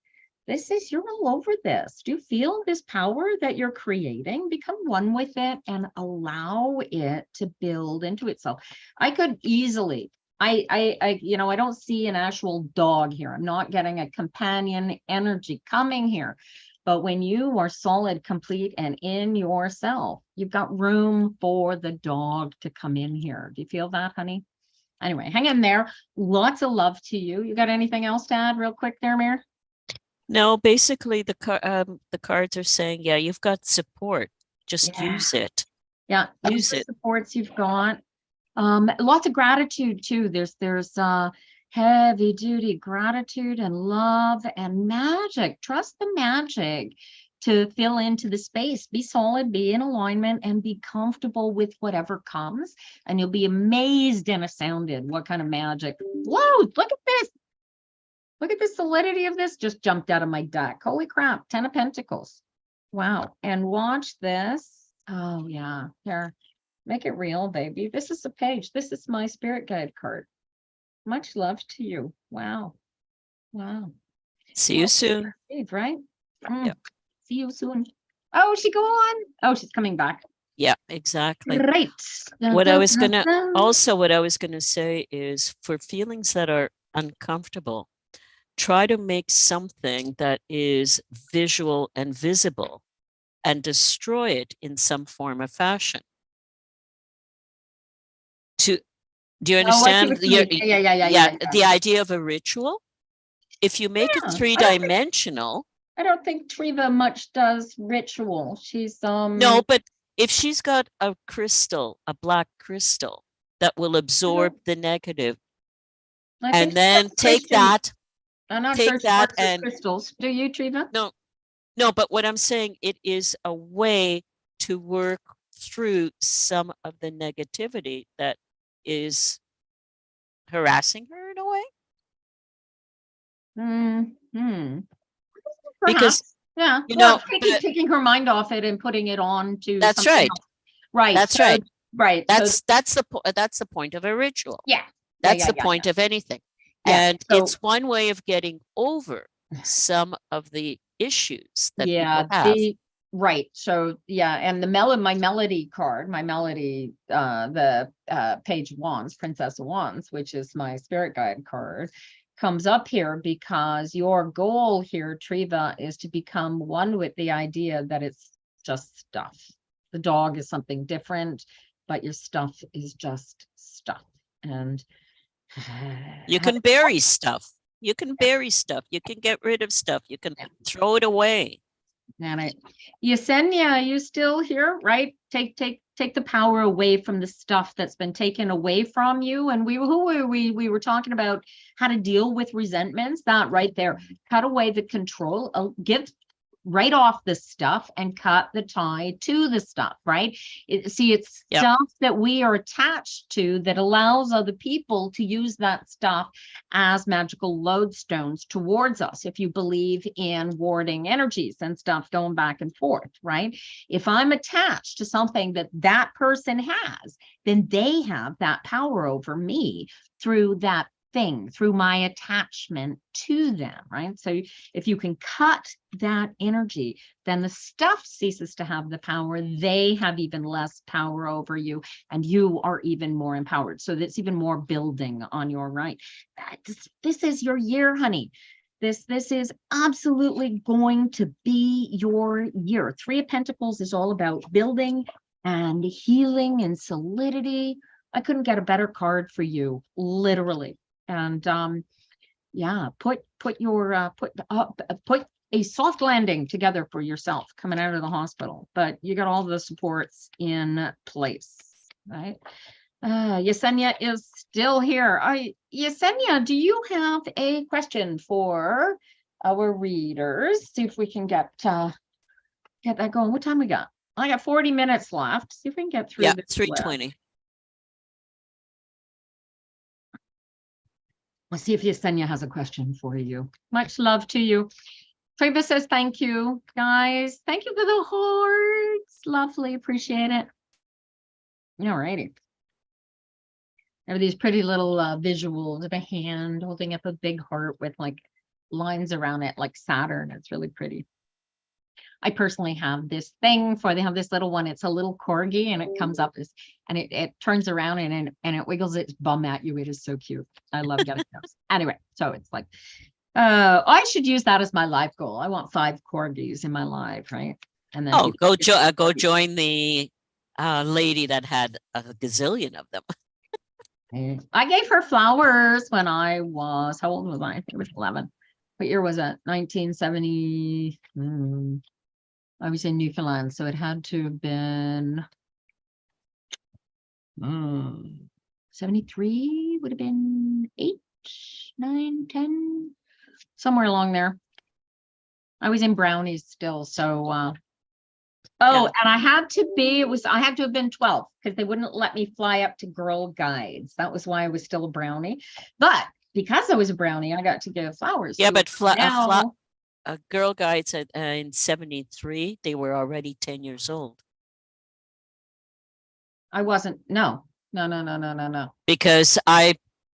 you're all over this. Do you feel this power that you're creating? Become one with it and allow it to build into itself. I could easily, you know, I don't see an actual dog here. I'm not getting a companion energy coming here. But when you are solid, complete, and in yourself, you've got room for the dog to come in here. Do you feel that, honey? Anyway, hang in there. Lots of love to you. You got anything else to add real quick there, Mir? No, basically the cards are saying, yeah, you've got support. Just use it. Yeah, use the supports you've got. Lots of gratitude too. There's heavy duty gratitude and love and magic. Trust the magic to fill into the space. Be solid, be in alignment, and be comfortable with whatever comes. And you'll be amazed and astounded what kind of magic. Whoa, look at this. Look at the solidity of this. Just jumped out of my deck. Holy crap. 10 of Pentacles. Wow. And watch this. Oh, yeah. Here. Make it real, baby. This is a page. This is my spirit guide card. Much love to you. Wow. Wow. See you soon. Right? Yeah. See you soon. Oh, she gone. Oh, she's coming back. Yeah, exactly. Right. What I was gonna say is, for feelings that are uncomfortable, try to make something that is visual and visible and destroy it in some form or fashion. Do you understand? Yeah. The idea of a ritual. If you make it three-dimensional. I don't think Triva much does ritual. She's No, but if she's got a crystal, a black crystal that will absorb the negative, and then take that. I'm not sure she works with crystals. Do you, Triva? No, but what I'm saying, it is a way to work through some of the negativity that is harassing her in a way. Because you know, taking her mind off it and putting it on to that's right. Else. Right. That's right. Right. That's the point of a ritual. Yeah. That's the point of anything. Yeah. And it's one way of getting over some of the issues that people have. Right. So and my melody card, the Page of Wands, Princess of Wands, which is my spirit guide card, comes up here because your goal here, Triva, is to become one with the idea that it's just stuff. The dog is something different, but your stuff is just stuff. And you can bury stuff. You can bury stuff. You can get rid of stuff. You can throw it away. And Yesenia, you still here, right? Take the power away from the stuff that's been taken away from you. And we were talking about how to deal with resentments. That right there, cut away the control, give right off the stuff and cut the tie to the stuff, right? It's stuff that we are attached to that allows other people to use that stuff as magical lodestones towards us. If you believe in warding energies and stuff going back and forth, right? If I'm attached to something that person has, then they have that power over me through that thing, through my attachment to them, right? So if you can cut that energy, then the stuff ceases to have the power. They have even less power over you, and you are even more empowered. So that's even more building on your right. This is your year, honey. This is absolutely going to be your year. Three of Pentacles is all about building and healing and solidity. I couldn't get a better card for you, literally. And yeah, put a soft landing together for yourself coming out of the hospital, but you got all the supports in place, right? Yesenia is still here. Yesenia, do you have a question for our readers? See if we can get that going. What time we got? I got 40 minutes left. See if we can get through. Yeah, this 3:20. Let's see if Yesenia has a question for you. Much love to you. Treva says thank you, guys. Thank you for the hearts. Lovely, appreciate it. All righty. There are these pretty little visuals of a hand holding up a big heart with like lines around it, like Saturn. It's really pretty. I personally have this thing for, they have this little one. It's a little corgi and it comes up as, and it turns around and it wiggles its bum at you. It is so cute. I love getting those. Anyway, so it's like, I should use that as my life goal. I want 5 corgis in my life, right? And then go join the lady that had a gazillion of them. I gave her flowers when I was, how old was I? I think it was 11. What year was it? 1970. I was in Newfoundland, so it had to have been 73, would have been 8, 9, 10, somewhere along there. I was in brownies still, so yeah. And I had to have been 12 because they wouldn't let me fly up to Girl Guides. That was why I was still a brownie. But because I was a brownie, I got to give flowers. Yeah, but Girl Guides in 73, they were already 10 years old. I wasn't. No. Because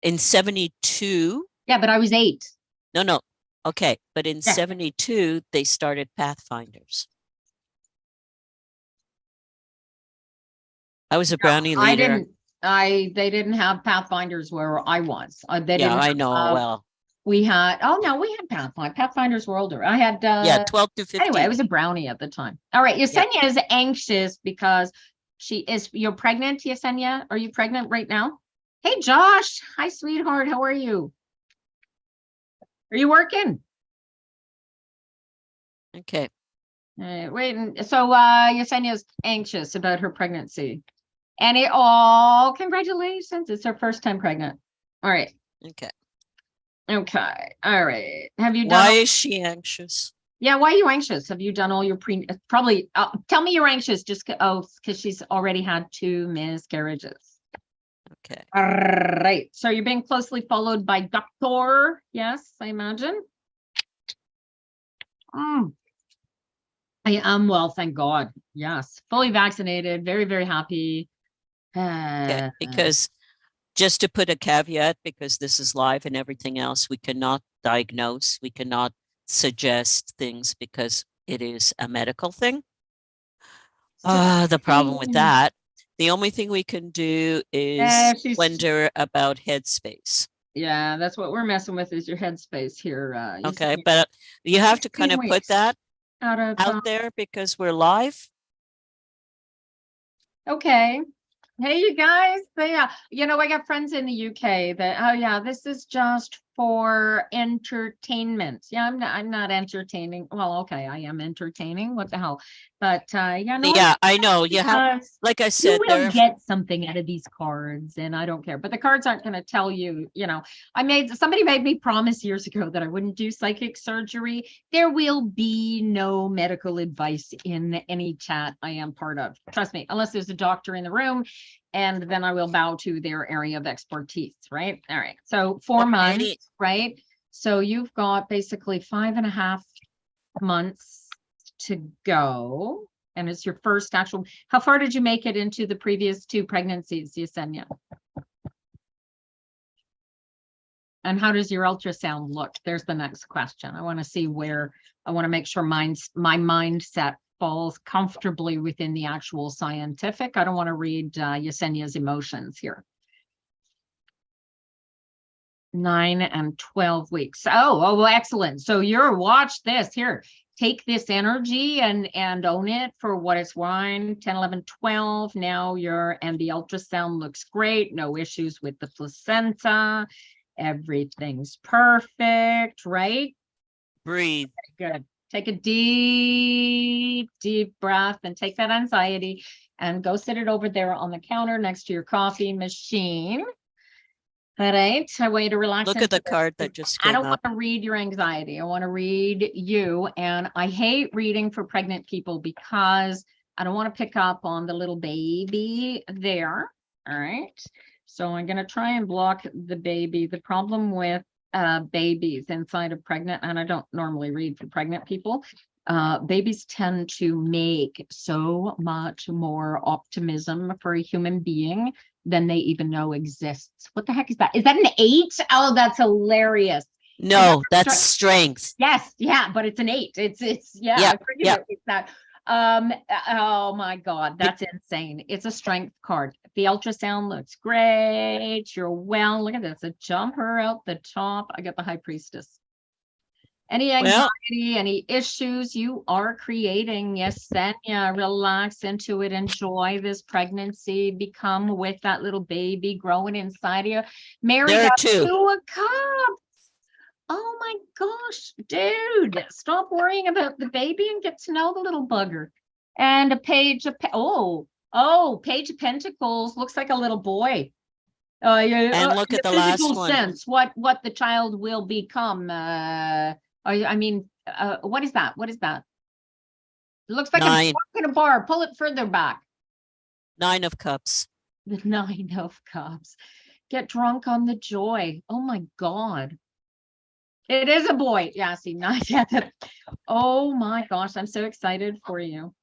in 72. Yeah, but I was 8. No. Okay, but in 72, they started Pathfinders. I was a brownie leader. They didn't have Pathfinders where I was. I know. Well, we had, we had Pathfinders. Pathfinders were older. I had 12 to 15. Anyway, I was a brownie at the time. All right, Yesenia is anxious because you're pregnant, Yesenia? Are you pregnant right now? Hey, Josh. Hi, sweetheart. How are you? Are you working? Okay. Wait. So Yesenia is anxious about her pregnancy. And congratulations. It's her first time pregnant. All right. Okay. All right. Have you done? Why is she anxious? Yeah. Why are you anxious? Have you done all your probably tell me you're anxious just because she's already had 2 miscarriages. Okay. All right. So you're being closely followed by doctor. Yes, I imagine. I am well, thank God. Yes. Fully vaccinated. Very, very happy. Okay. Because just to put a caveat, because this is live and everything else, we cannot diagnose, we cannot suggest things because it is a medical thing. The problem with that, the only thing we can do is wonder about headspace. Yeah, that's what we're messing with is your headspace here. Okay, but you have to kind of put that out there because we're live. Okay. Hey, you guys. I got friends in the UK that, this is just for entertainment. Yeah, I'm not entertaining. Well, okay, I am entertaining. What the hell? But I know. You have, like I said, you will get something out of these cards, and I don't care. But the cards aren't going to tell you. Somebody made me promise years ago that I wouldn't do psychic surgery. There will be no medical advice in any chat I am part of. Trust me, unless there's a doctor in the room. And then I will bow to their area of expertise, right? All right. So 4 months, right? So you've got basically 5.5 months to go. And it's your first actual, how far did you make it into the previous 2 pregnancies, Yesenia? And how does your ultrasound look? There's the next question. I want to see where, I want to make sure my mindset falls comfortably within the actual scientific. I don't want to read Yesenia's emotions here. 9 and 12 weeks. Oh, excellent. So watch this here. take this energy and own it for what it's worth. 10, 11, 12. Now and the ultrasound looks great. No issues with the placenta. Everything's perfect, right? Breathe. Good. Take a deep, deep breath and take that anxiety and go sit it over there on the counter next to your coffee machine. All right. I want you to relax. Look at the card that just I came don't up. want to read your anxiety. I want to read you. And I hate reading for pregnant people because I don't want to pick up on the little baby there. All right. So I'm going to try and block the baby. The problem with babies inside of pregnant, and I don't normally read for pregnant people, babies tend to make so much more optimism for a human being than they even know exists. What the heck is that? Is that an 8? Oh, that's hilarious. No, that's strength. Yes, yeah, but it's an 8. It's yeah, Yeah, I figured it's that. Oh my God, that's insane. It's a strength card. The ultrasound looks great. You're well. Look at this. A jumper out the top. I got the high priestess. Any anxiety, any issues you are creating, Yesenia, relax into it. Enjoy this pregnancy. Become with that little baby growing inside of you. Mary got 2 of cups. Oh my gosh, dude, stop worrying about the baby and get to know the little bugger. And a page of, page of pentacles, looks like a little boy. And look at the last one. Sense, what the child will become. What is that? What is that? It looks like 9. a book in a bar. Pull it further back. 9 of cups. The 9 of cups. Get drunk on the joy. Oh my God. It is a boy. Yeah, see, not yet. Oh my gosh, I'm so excited for you.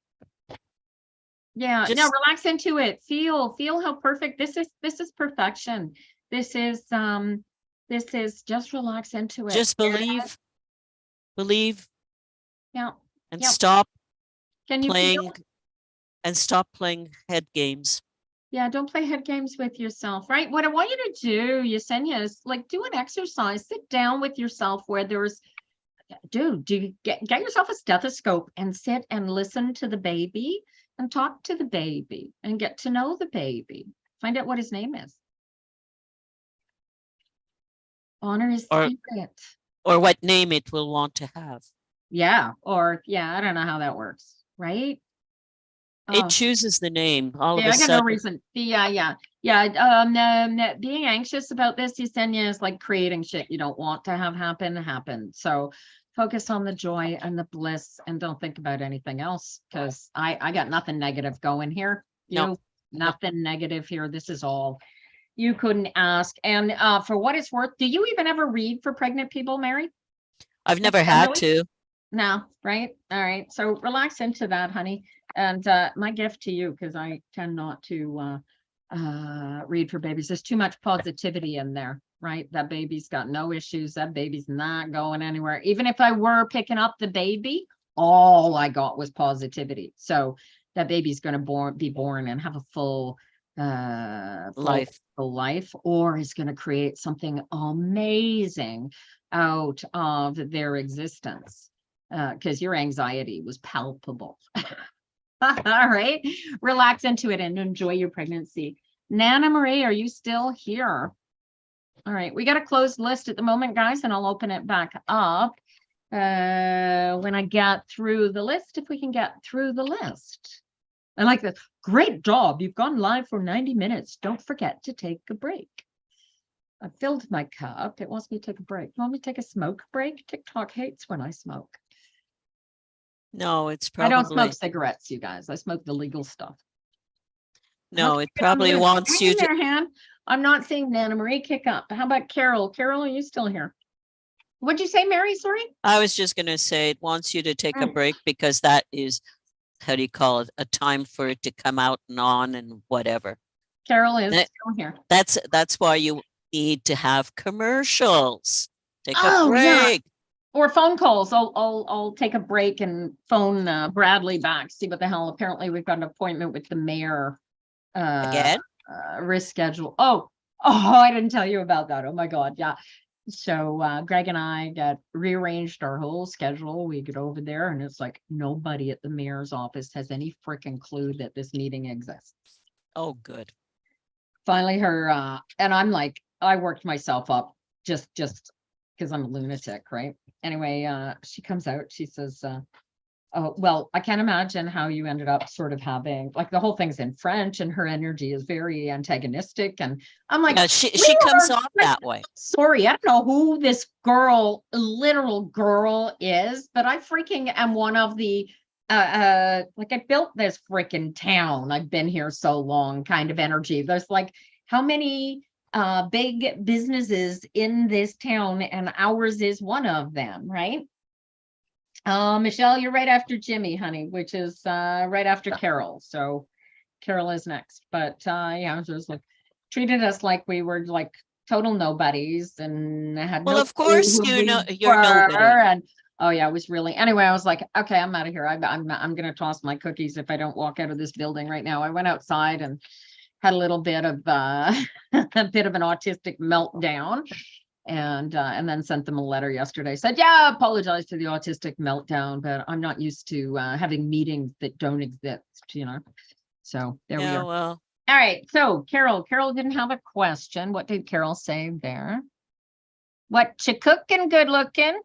Yeah, now relax into it. Feel how perfect this is. This is perfection. This is just relax into it. Just believe. Yeah. And stop playing feel? and stop playing head games. Yeah, don't play head games with yourself, right? What I want you to do, Yesenia, is like do an exercise. Sit down with yourself where there's, get yourself a stethoscope and sit and listen to the baby and talk to the baby and get to know the baby. Find out what his name is. Honor his spirit. Or what name it will want to have. Yeah, I don't know how that works, right? It chooses the name all of a I sudden. got no reason. Yeah. Being anxious about this, Yesenia, is like creating shit you don't want to have happen. So focus on the joy and the bliss and don't think about anything else because I got nothing negative going here. Nothing negative here. This is all you couldn't ask. And for what it's worth, do you even ever read for pregnant people, Mary? I've never had to. No, right? All right. So relax into that, honey. And my gift to you, because I tend not to read for babies. There's too much positivity in there, right? That baby's got no issues. That baby's not going anywhere. Even if I were picking up the baby, all I got was positivity. So that baby's going to be born and have a full life, or is going to create something amazing out of their existence. Because your anxiety was palpable. All right, relax into it and enjoy your pregnancy. Nana Marie, are you still here? All right, we got a closed list at the moment, guys, and I'll open it back up when I get through the list, if we can get through the list. I like this. Great job. You've gone live for 90 minutes. Don't forget to take a break. I filled my cup. It wants me to take a break. You want me to take a smoke break? TikTok hates when I smoke. No, it's probably. I don't smoke cigarettes, you guys. I smoke the legal stuff. No, it probably wants you to. I'm not seeing Nana Marie kick up. How about Carol? Carol, are you still here? What'd you say, Mary? Sorry? I was just going to say it wants you to take a break because that is, how do you call it, a time for it to come out and on and whatever. Carol is still here. That's why you need to have commercials. Take a break. Yeah. Or phone calls. I'll take a break and phone Bradley back. See what the hell. Apparently, we've got an appointment with the mayor. Again? Reschedule. Oh, I didn't tell you about that. Oh my God. Yeah. So Greg and I got rearranged our whole schedule. We get over there and it's like nobody at the mayor's office has any freaking clue that this meeting exists. Oh, good. Finally and I'm like, I worked myself up just because I'm a lunatic, right? Anyway, she comes out, she says, oh, well, I can't imagine how you ended up sort of having, like, the whole thing's in French and her energy is very antagonistic. And I'm like, Yeah, she comes off that way. sorry, I don't know who this girl, literal girl is, but I freaking am one of the, like, I built this freaking town. I've been here so long kind of energy. There's like, how many big businesses in this town, and ours is one of them, right? Michelle, you're right after Jimmy, honey, which is right after Carol. So Carol is next. But yeah, just like treated us like we were like total nobodies and had Well, no of course, clue who you're we were. nobody. And oh yeah, it was really, anyway, I was like, okay, I'm out of here. I'm gonna toss my cookies if I don't walk out of this building right now. I went outside and had a little bit of a bit of an autistic meltdown. And then sent them a letter yesterday. Said, yeah, apologize to the autistic meltdown, but I'm not used to having meetings that don't exist, you know. So there we Yeah, are. well, All right. So Carol didn't have a question. What did Carol say there? What you cooking? Good looking.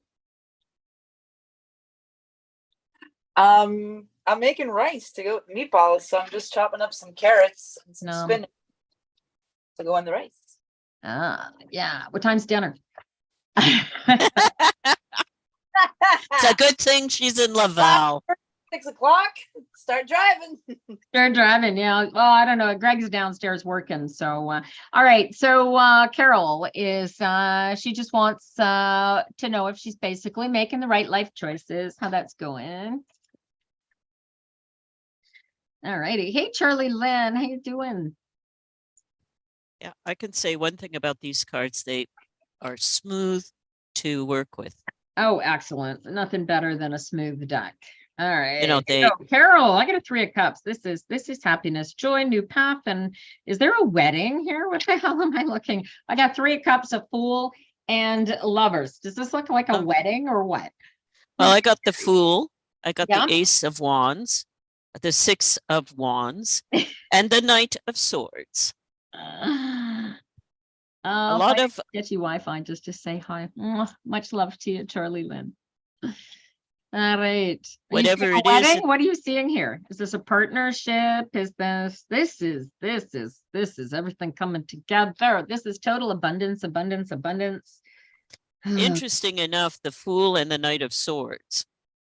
I'm making rice to go with meatballs, so I'm just chopping up some carrots and some spinach to go on the rice. Yeah. What time's dinner? it's a good thing she's in Laval. 6 o'clock. Start driving. Start driving. Yeah. Well, I don't know. Greg's downstairs working. So, all right. So, Carol is, she just wants to know if she's basically making the right life choices, how that's going. All righty. Hey, Charlie Lynn, how you doing? Yeah, I can say one thing about these cards. They are smooth to work with. Oh, excellent. Nothing better than a smooth deck. All right. You know, Carol, I got a 3 of cups. This is happiness, joy, new path. And is there a wedding here? What the hell am I looking? I got 3 of cups, a fool, and lovers. Does this look like a wedding or what? Well, I got the fool. I got the ace of wands, the 6 of wands, and the knight of swords. A lot of get you Wi-Fi just to say hi. Much love to you, Charlie Lynn. All right. Whatever it is. What are you seeing here? Is this a partnership? Is this is everything coming together? This is total abundance. Interesting enough, the fool and the knight of swords.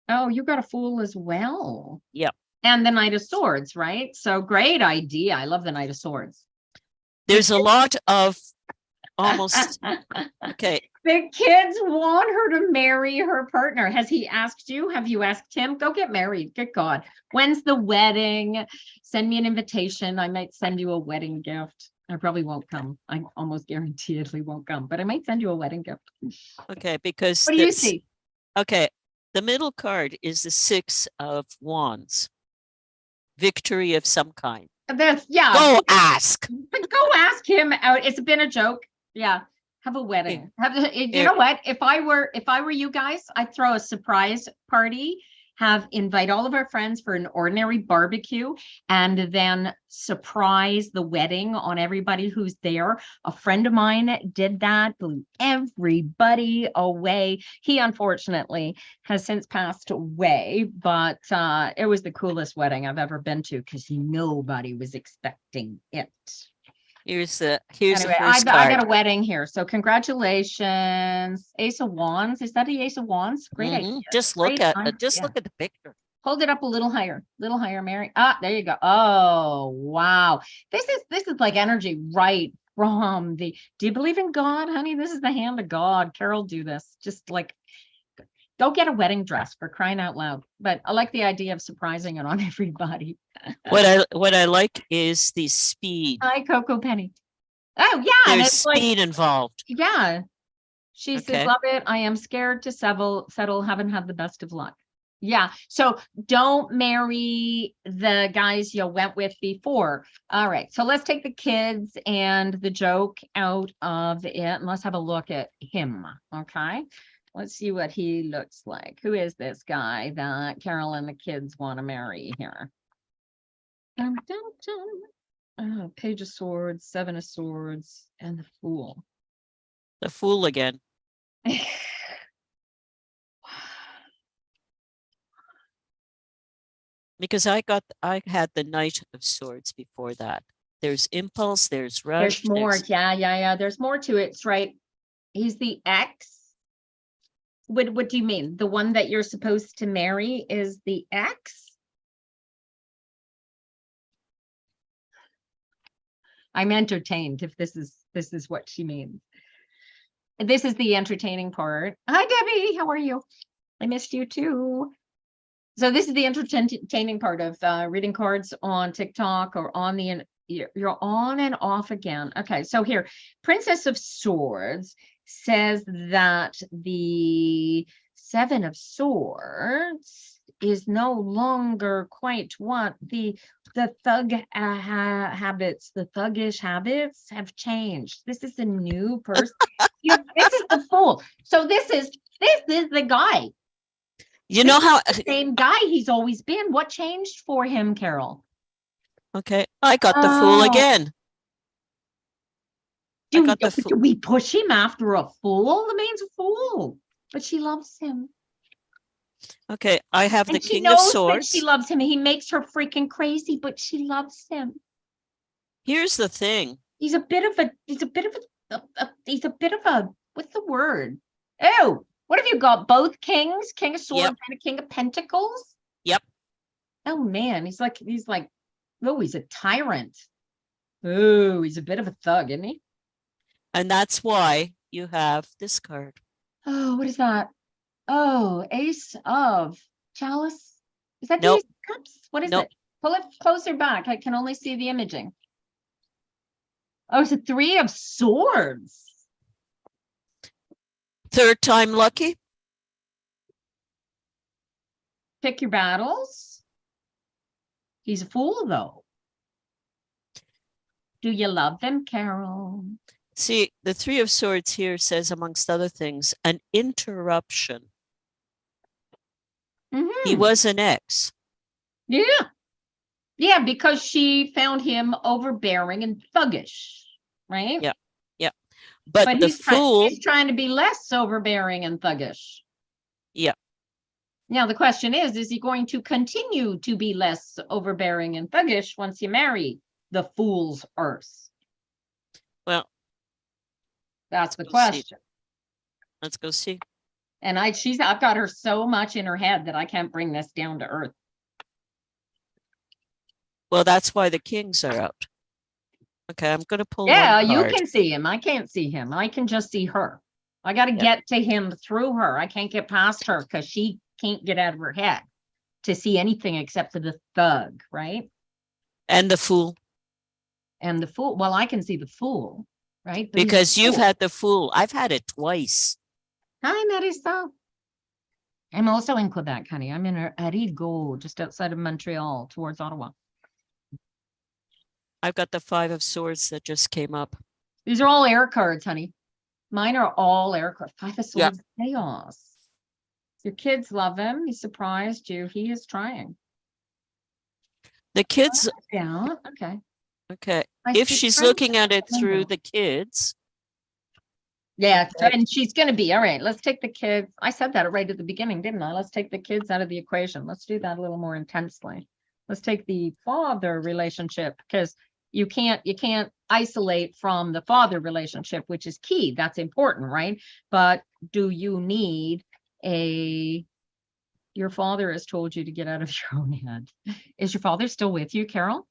Oh, you got a fool as well. Yep. And the knight of swords, right? So great idea. I love the knight of swords. There's a lot of almost okay. The kids want her to marry her partner. Has he asked you? Have you asked him? Go get married. Good God. When's the wedding? Send me an invitation. I might send you a wedding gift. I probably won't come. I almost guaranteedly won't come, but I might send you a wedding gift. Okay, because what do you see? Okay, the middle card is the 6 of wands. Victory of some kind. That's Go ask. Go ask him out. It's been a joke. Yeah. Have a wedding. You know what? If I were you guys, I'd throw a surprise party, invite all of our friends for an ordinary barbecue, and then surprise the wedding on everybody who's there. A friend of mine did that, blew everybody away. He unfortunately has since passed away, but it was the coolest wedding I've ever been to because nobody was expecting it. Here's the anyway, first I got a wedding here. So congratulations. Ace of Wands. Is that the Ace of Wands? Great idea. Just look at look at the picture. Hold it up a little higher, Mary. Ah, there you go. Oh, wow. This is like energy right from do you believe in God, honey? This is the hand of God. Carol, do this. Just like, go get a wedding dress, for crying out loud. But I like the idea of surprising it on everybody. What I like is the speed. Hi, Coco Penny. Oh, yeah. There's speed involved. Yeah. She says, love it. I am scared to settle. Haven't had the best of luck. Yeah. So don't marry the guys you went with before. All right. So let's take the kids and the joke out of it, and let's have a look at him. Okay. Let's see what he looks like. Who is this guy that Carol and the kids want to marry here? Dun, dun, dun. Oh, Page of Swords, Seven of Swords, and the Fool. The Fool again. Because I had the Knight of Swords before that. There's impulse, there's rush. There's more. Yeah. There's more to it. It's right. He's the ex. What do you mean? The one that you're supposed to marry is the ex? I'm entertained if this is what she means. This is the entertaining part. Hi, Debbie. How are you? I missed you too. So this is the entertaining part of reading cards on TikTok or on the, you're on and off again. Okay, so here, Princess of Swords says that the Seven of Swords is no longer quite what the thug habits, the thuggish habits have changed. This is a new person. This is the Fool. So this is the guy. You know how the same guy he's always been. What changed for him, Carol? Okay, I got the Fool again. Do we push him after a fool? The man's a fool, but she loves him. Okay, I have the King of Swords. She loves him. He makes her freaking crazy, but she loves him. Here's the thing. He's a bit of a what's the word? Oh, what have you got? Both kings, King of Swords and a King of Pentacles? Yep. Oh man, he's like, oh, he's a tyrant. Oh, he's a bit of a thug, isn't he? And that's why you have this card. Oh, what is that? Oh, Ace of Chalice. Is that the Nope. Ace of Cups? What is Nope. it? Pull it closer back. I can only see the imaging. Oh, it's a Three of Swords. Third time lucky. Pick your battles. He's a fool, though. Do you love him, Carol? See, the Three of Swords here says, amongst other things, an interruption. He was an ex. Yeah. Yeah, because she found him overbearing and thuggish, right? Yeah. Yeah. But the Fool. He's trying to be less overbearing and thuggish. Yeah. Now, the question is he going to continue to be less overbearing and thuggish once you marry the Fool's Earth? Well, that's the question. Let's go see. And I've got her so much in her head that I can't bring this down to earth. Well, that's why the kings are out. Okay, I'm going to pull Yeah, one you card. can see him. I can't see him. I can just see her. I got to get to him through her. I can't get past her because she can't get out of her head to see anything except for the thug, right? And the Fool. And the Fool. Well, I can see the Fool, right? But because you've had the Fool. I've had it twice. Hi, Marissa. I'm also in Quebec, honey. I'm in Rigaud, just outside of Montreal, towards Ottawa. I've got the Five of Swords that just came up. These are all air cards, honey. Mine are all air cards. Five of Swords, chaos. Your kids love him. He surprised you. He is trying. The kids. Yeah. Okay. Okay. If she's looking at it through the kids. Yeah. And she's going to be. All right. Let's take the kids. I said that right at the beginning, didn't I? Let's take the kids out of the equation. Let's do that a little more intensely. Let's take the father relationship, because you can't isolate from the father relationship, which is key. That's important, right? But do you need your father has told you to get out of your own head. Is your father still with you, Carol?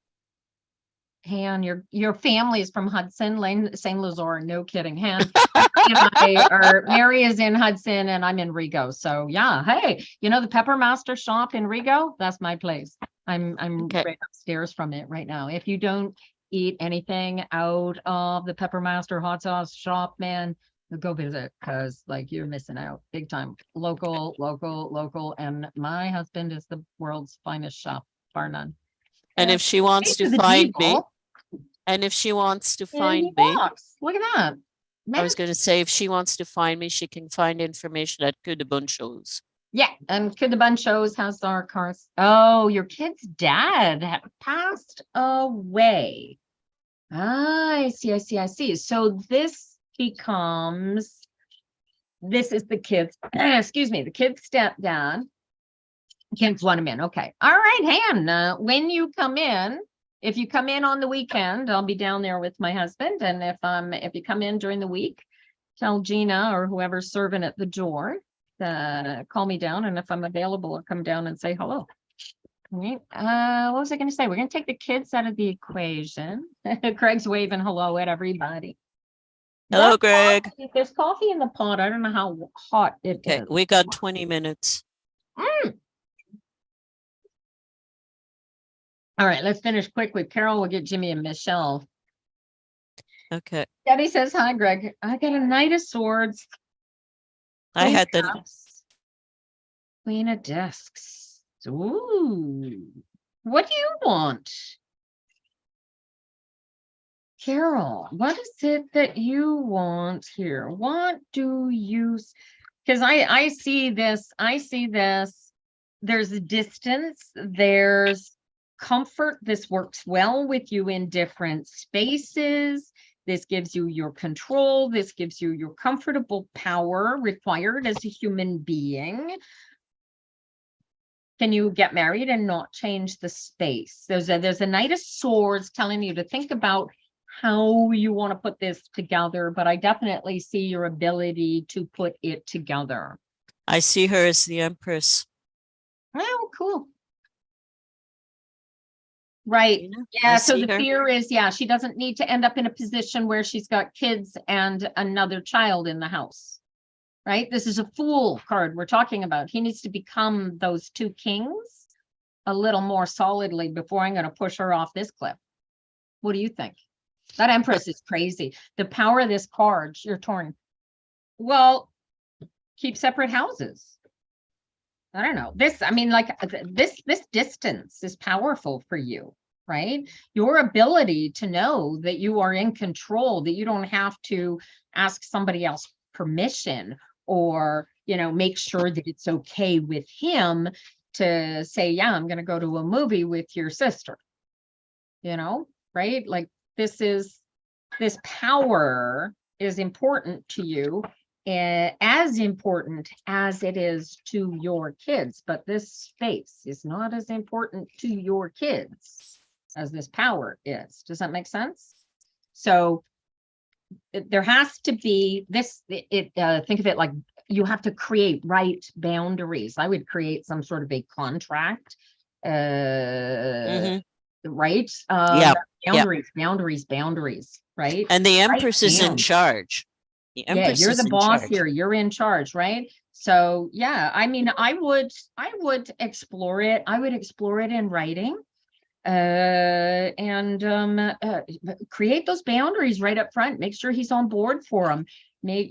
And your family is from Hudson, Lane, St. Lazare. No kidding. Mary is in Hudson and I'm in Rigaud. So yeah, hey, the Pepper Master shop in Rigaud? That's my place. I'm right upstairs from it right now. If you don't eat anything out of the Pepper Master hot sauce shop, man, Go visit, because like you're missing out big time. Local, and my husband is the world's finest shop, bar none. And if she wants Face to of the find me, devil, and if she wants to and he find me, walks. Look at that. I was going to say, if she wants to find me, she can find information at Coup de Bonne Chose. Yeah, and Kid the Bun shows has our cars. Oh, your kid's dad passed away. Ah, I see. So this becomes, this is the kid's, excuse me, the kid's stepdad. Can't let him in. Okay. All right, Han, when you come in, if you come in on the weekend, I'll be down there with my husband. And if you come in during the week, tell Gina or whoever's serving at the door, call me down, and if I'm available, I'll come down and say hello. All right. What was I going to say? We're going to take the kids out of the equation. Craig's waving hello at everybody. Hello, Greg. If there's coffee in the pot, I don't know how hot it Okay, is. we got 20 minutes. All right, let's finish quick with Carol. We'll get Jimmy and Michelle. Okay. Debbie says, hi, Greg. I got a Knight of Swords. I had the Queen of Discs. Ooh. What do you want? Carol, what is it that you want here? What do you, because I see this, there's a distance, there's comfort. This works well with you in different spaces. This gives you your control. This gives you your comfortable power required as a human being. Can you get married and not change the space? There's a Knight of Swords telling you to think about how you want to put this together, but I definitely see your ability to put it together. I see her as the Empress. Oh, cool. Right. You know, Yeah. I So see the her. fear is, yeah, she doesn't need to end up in a position where she's got kids and another child in the house. Right. This is a Fool card we're talking about. He needs to become those two kings a little more solidly before I'm going to push her off this cliff. What do you think? That Empress is crazy. The power of this card, you're torn. Well, keep separate houses. I don't know. This, I mean, like this distance is powerful for you, right? Your ability to know that you are in control, that you don't have to ask somebody else permission or, you know, make sure that it's okay with him to say, yeah, I'm going to go to a movie with your sister, you know, right? Like this power is important to you. As important as it is to your kids, but this space is not as important to your kids as this power is. Does that make sense? So there has to be this, think of it like you have to create right boundaries. I would create some sort of a contract, right? Yeah. Boundaries, right? And the Empress Right is in down. charge. The Empress You're is the in boss charge. here. You're in charge, right? So yeah, I mean, I would explore it. I would explore it in writing, and create those boundaries right up front. Make sure he's on board for them. Make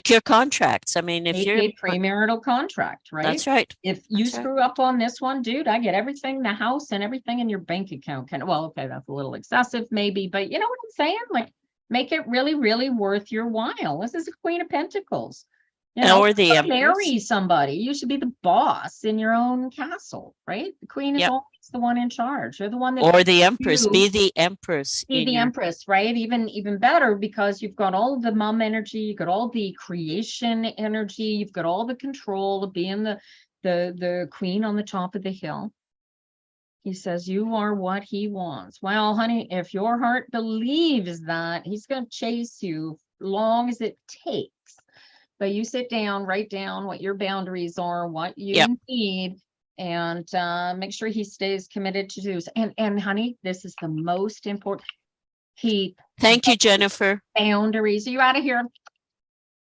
your contracts. I mean, if make you're a premarital contract, right? That's right. If you That's right. screw up on this one, dude, I get everything, the house and everything in your bank account. Well, okay, that's a little excessive, maybe, but you know what I'm saying? Like, make it really, really worth your while. This is a Queen of Pentacles. You know, or the Empress. marry somebody. You should be the boss in your own castle, right? The Queen is always the one in charge. You're the one that, or the Empress. Be the Empress. Be the Empress, right? Even better, because you've got all the mom energy, you've got all the creation energy, you've got all the control of being the queen on the top of the hill. He says, you are what he wants. Well, honey, if your heart believes that, he's going to chase you long as it takes. But you sit down, write down what your boundaries are, what you need, and make sure he stays committed to do. And honey, this is the most important. Thank you, Jennifer. Boundaries. Are you out of here?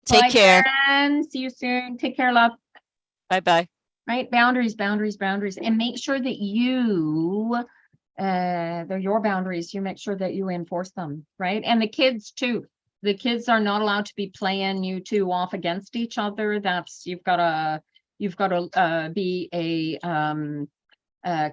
Take care. And see you soon. Take care, love. Bye-bye. Right? Boundaries. And make sure that they're your boundaries. You make sure that you enforce them, right? And the kids too. The kids are not allowed to be playing you two off against each other. You've got to be a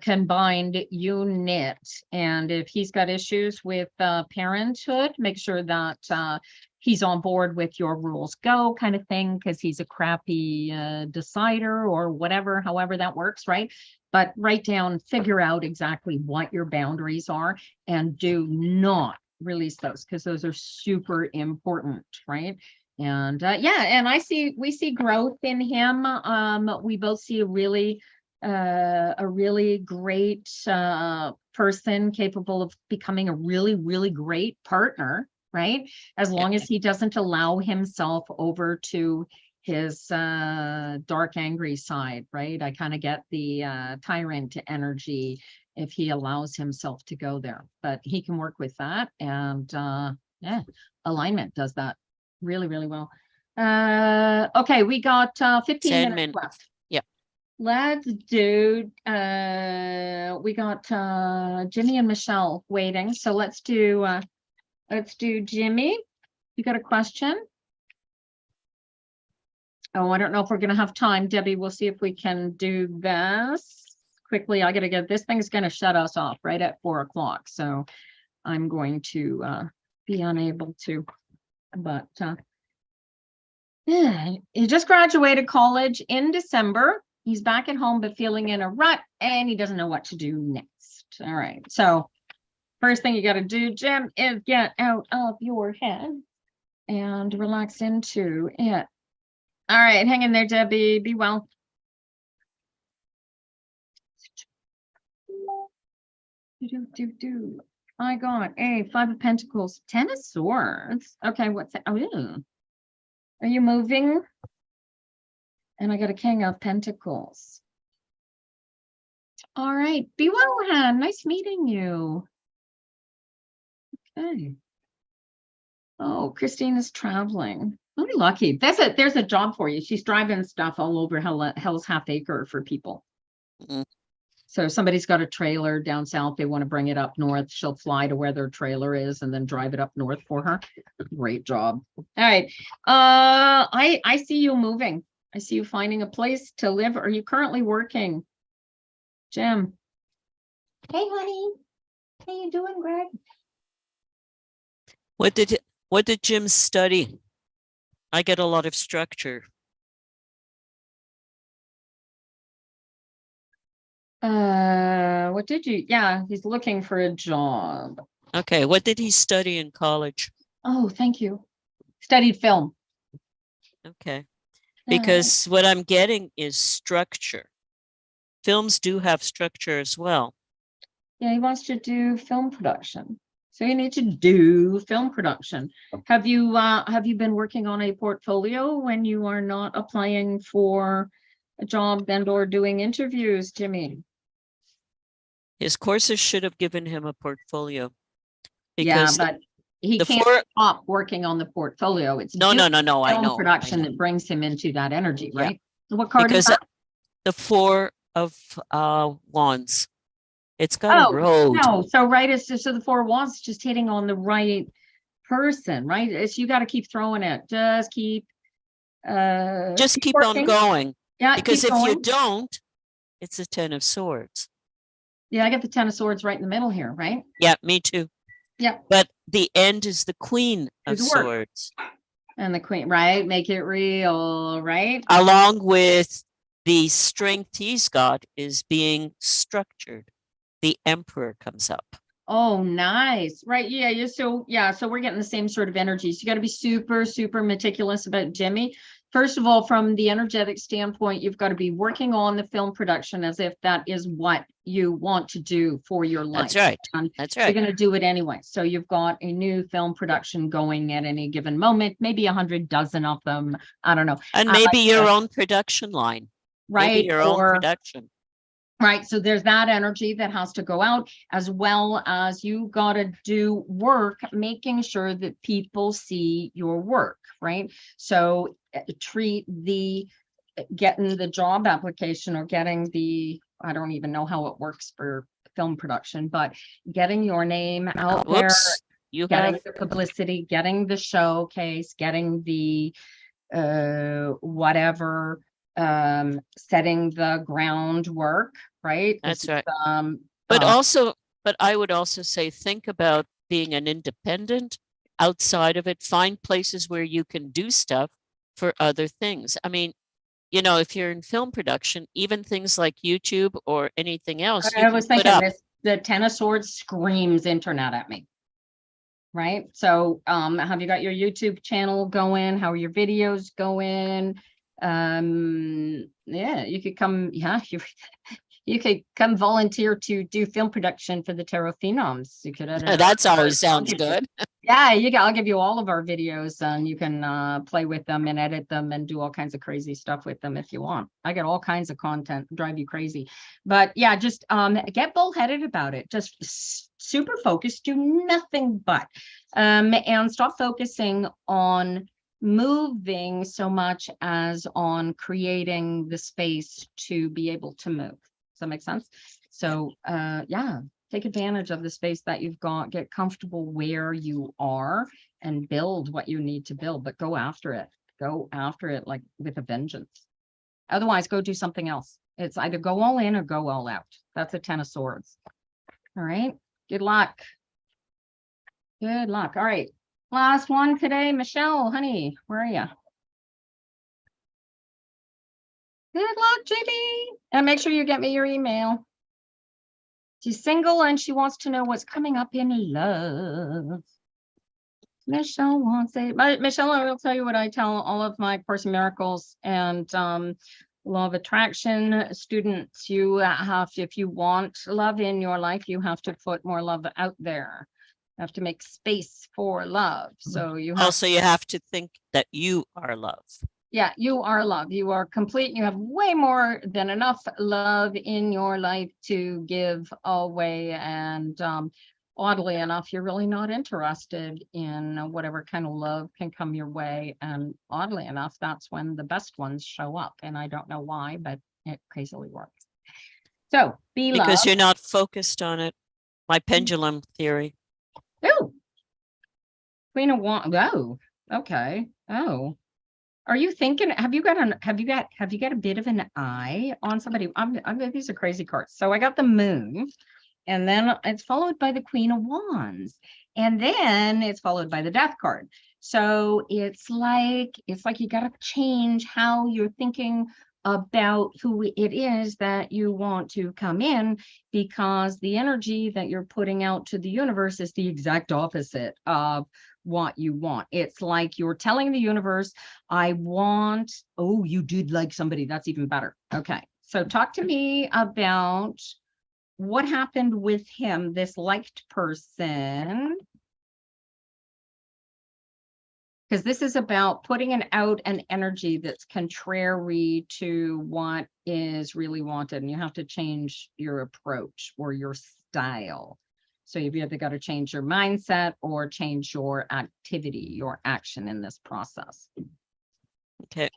combined unit. And if he's got issues with parenthood, make sure that he's on board with your rules go kind of thing, because he's a crappy decider or whatever, however that works, right? But write down, figure out exactly what your boundaries are, and do not release those, because those are super important, right? And and we see growth in him. We both see a really great person, capable of becoming a really, really great partner, right? As long as he doesn't allow himself over to his dark, angry side, right? I kind of get the tyrant energy if he allows himself to go there, but he can work with that. And alignment does that really, really well. Okay, we got 15 minutes left. Let's do, we got Jimmy and Michelle waiting. So let's do Jimmy. You got a question? Oh, I don't know if we're going to have time. Debbie, we'll see if we can do this quickly. I got to get, this thing's going to shut us off right at 4 o'clock. So I'm going to be unable to, but he just graduated college in December. He's back at home, but feeling in a rut, and he doesn't know what to do next. All right. So first thing you got to do, Jim, is get out of your head and relax into it. All right. Hang in there, Debbie. Be well. I got a 5 of Pentacles, 10 of Swords. Okay. What's that? Oh, yeah. Are you moving? And I got a King of Pentacles. All right. Be well, Han. Nice meeting you. Okay. Oh, Christine is traveling. Really lucky. There's a job for you. She's driving stuff all over Hell's Half Acre for people. Mm-hmm. So somebody's got a trailer down south. They want to bring it up north. She'll fly to where their trailer is and then drive it up north for her. Great job. All right. I see you moving. I see you finding a place to live. Are you currently working? Jim. Hey, honey. How you doing, Greg? What did Jim study? I get a lot of structure. What did you? Yeah, he's looking for a job. Okay, what did he study in college? Oh, thank you. Studied film. Okay. Because what I'm getting is structure. Films do have structure as well. Yeah, he wants to do film production. So you need to do film production. Have you been working on a portfolio when you are not applying for a job and or doing interviews, Jimmy? His courses should have given him a portfolio. Yeah, but he can't stop working on the portfolio. It's no. I know production that brings him into that energy, right? Yeah. What card is that? The 4 of Wands. It's got a road. No, so the 4 of Wands is just hitting on the right person, right? It's you got to keep throwing it. Just keep on going. Yeah, because if you don't, it's a 10 of Swords. Yeah, I got the 10 of Swords right in the middle here, right? Yeah, me too. Yeah. But the end is the Queen of Swords. And the Queen, right? Make it real, right? Along with the strength he's got is being structured. The Emperor comes up. Oh, nice. Right. Yeah. So we're getting the same sort of energies. You got to be super, super meticulous about Jimmy. First of all, from the energetic standpoint, you've got to be working on the film production as if that is what you want to do for your life. That's right. That's right. You're going to do it anyway. So you've got a new film production going at any given moment, maybe 100 dozen of them. I don't know. And maybe your own production line. Right. Maybe your own production. Right. So there's that energy that has to go out, as well as you got to do work, making sure that people see your work. Right. So treat getting the job application or getting I don't even know how it works for film production, but getting your name out there. You getting have the publicity, getting the showcase, getting the whatever, setting the groundwork, right? That's This right. is, But also, but I would also say, think about being an independent outside of it. Find places where you can do stuff for other things. I mean, you know, if you're in film production, even things like YouTube or anything else, you I can was put thinking up. this, the Ten of Swords screams internet at me. Right. So have you got your YouTube channel going? How are your videos going? Yeah, you could come, yeah, you could come volunteer to do film production for the Tarot Phenoms. You could edit That's our- always I'll sounds give you- good. Yeah, I'll give you all of our videos and you can play with them and edit them and do all kinds of crazy stuff with them if you want. I get all kinds of content, drive you crazy. But yeah, just get bullheaded about it. Just super focused, do nothing but and stop focusing on moving so much as on creating the space to be able to move. Does that make sense? So yeah, take advantage of the space that you've got, get comfortable where you are and build what you need to build, but go after it. Go after it like with a vengeance. Otherwise, go do something else. It's either go all in or go all out. That's a 10 of Swords. All right. Good luck. Good luck. All right. Last one today. Michelle, honey, where are you? Good luck, JB. And make sure you get me your email. She's single and she wants to know what's coming up in love. Michelle wants it. But Michelle, I will tell you what I tell all of my Course in Miracles and Law of Attraction students. You have, if you want love in your life, you have to put more love out there. You have to make space for love. So you have Also, you have to think that you are love. Yeah, you are love. You are complete. You have way more than enough love in your life to give away. And oddly enough, you're really not interested in whatever kind of love can come your way. And oddly enough, that's when the best ones show up. And I don't know why, but it crazily works. So be love. Because you're not focused on it. My pendulum theory. Oh, Queen of Wands. Oh, okay. Oh. Are you thinking, have you got a bit of an eye on somebody? These are crazy cards. So I got the Moon, and then it's followed by the Queen of Wands, and then it's followed by the Death card. So it's like you got to change how you're thinking about who it is that you want to come in, because the energy that you're putting out to the universe is the exact opposite of what you want. It's like you're telling the universe, I want, oh, you did like somebody. That's even better. Okay. So talk to me about what happened with him, this liked person. Because this is about putting out an energy that's contrary to what is really wanted. And you have to change your approach or your style. So you've either got to change your mindset or change your activity, your action in this process. Okay.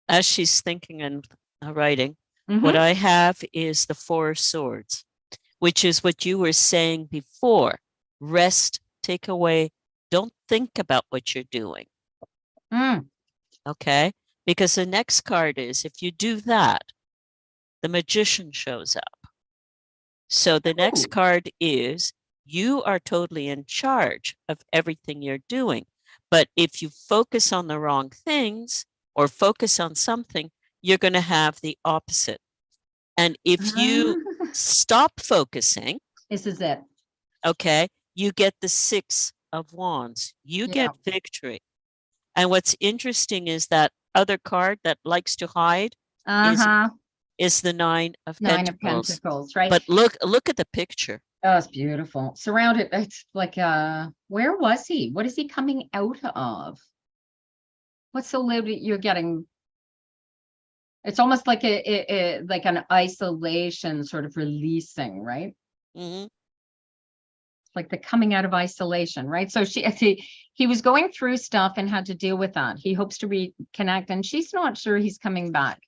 As she's thinking and writing, what I have is the Four of Swords, which is what you were saying before. Rest, take away, don't think about what you're doing. Okay. Because the next card is, if you do that, the Magician shows up. So the next card is, you are totally in charge of everything you're doing. But if you focus on the wrong things or focus on something, you're going to have the opposite. And if you stop focusing, this is it. Okay, you get the Six of Wands. You get victory. And what's interesting is that other card that likes to hide is the Nine of Pentacles. Right? But look at the picture. Oh, it's beautiful. Surrounded. It's like, where was he? What is he coming out of? What's the load you're getting? It's almost like like an isolation sort of releasing, right? Like the coming out of isolation, right? So he was going through stuff and had to deal with that. He hopes to reconnect, and she's not sure he's coming back.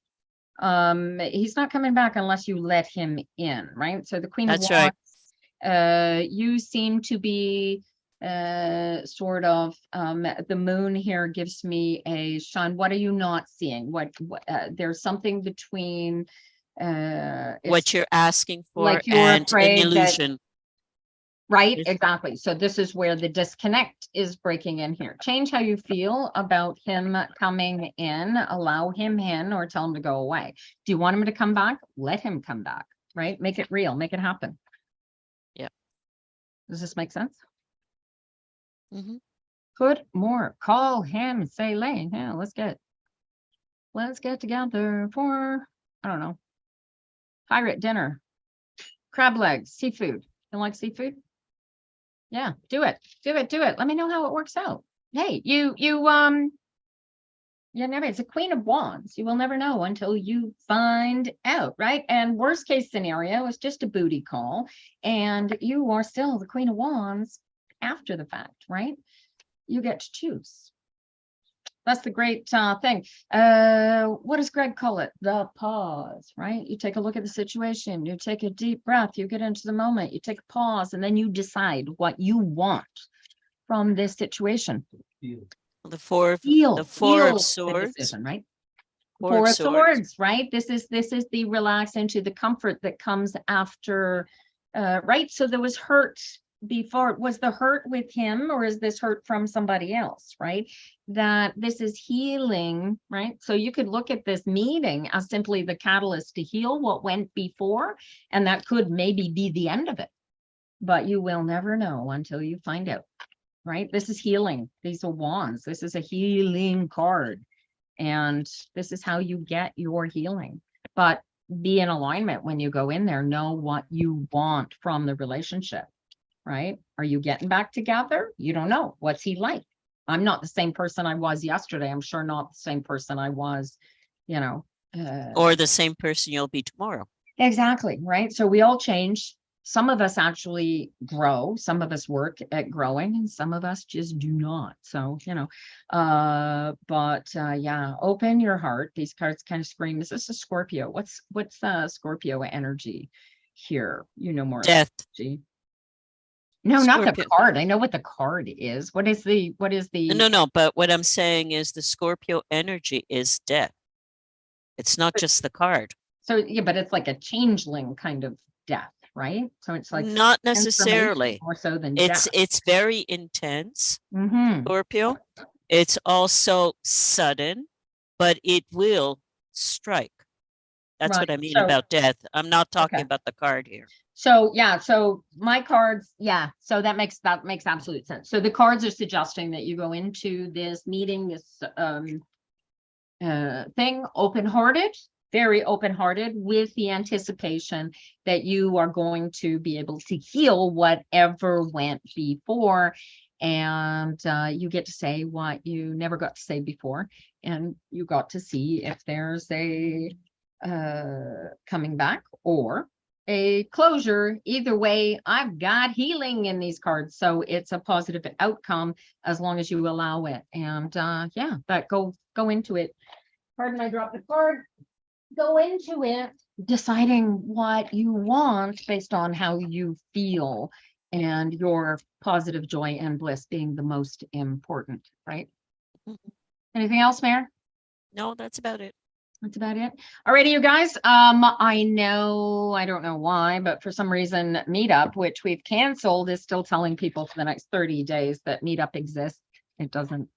He's not coming back unless you let him in, right? So the Queen of Wands, you seem to be sort of, the moon here gives me a shine. What are you not seeing? What there's something between, What it's you're asking for like you're and an afraid that, illusion. right? Yes. Exactly. So this is where the disconnect is breaking in here. Change how you feel about him coming in, allow him in, or tell him to go away. Do you want him to come back? Let him come back, right? Make it real, make it happen. Yeah. Does this make sense? Mhm. Put more, call him, say, Lane, yeah, let's get together for, I don't know, pirate dinner, crab legs, seafood. You like seafood? Yeah, do it. Let me know how it works out. Hey, you never, it's a Queen of Wands. You will never know until you find out, right? And worst case scenario is just a booty call, and you are still the Queen of Wands after the fact, right? You get to choose. That's the great thing. What does Greg call it? The pause, right? You take a look at the situation, you take a deep breath, you get into the moment, you take a pause, and then you decide what you want from this situation. The four of Feel the decision, swords. right? Four Four of of swords, right? This is the relax into the comfort that comes after, right? So there was hurt before. Was the hurt with him, or is this hurt from somebody else, right? That this is healing, right? So you could look at this meeting as simply the catalyst to heal what went before, and that could maybe be the end of it. But you will never know until you find out, right? This is healing. These are wands. This is a healing card. And this is how you get your healing. But be in alignment when you go in there. Know what you want from the relationship, right? Are you getting back together? You don't know. What's he like? I'm not the same person I was yesterday. I'm sure not the same person I was, or the same person you'll be tomorrow. Exactly, right? So we all change. Some of us actually grow, some of us work at growing, and some of us just do not. So, yeah, open your heart. These cards kind of scream, is this a Scorpio? What's Scorpio energy here? You know more. Death. No, not the Scorpio. card. I know what the card is. What is the? No, but what I'm saying is the Scorpio energy is death. It's not just the card. So, yeah, but it's like a changeling kind of death, right? So it's like not necessarily more so than it's death. it's very intense. Mhm. Scorpio. It's also sudden, but it will strike. That's Right. what I mean So- about death. I'm not talking Okay. about the card here. So yeah, so my cards, yeah, so that makes absolute sense. So the cards are suggesting that you go into this meeting, this thing open-hearted, very open-hearted, with the anticipation that you are going to be able to heal whatever went before, and you get to say what you never got to say before, and you got to see if there's a coming back or a closure. Either way, I've got healing in these cards, so it's a positive outcome as long as you allow it. And yeah, but go into it. Pardon, I dropped the card. Go into it deciding what you want based on how you feel, and your positive joy and bliss being the most important, right? Anything else, Mayor? No, that's about it. That's about it. Alrighty, you guys. I know, I don't know why, but for some reason, Meetup, which we've canceled, is still telling people for the next 30 days that Meetup exists. It doesn't.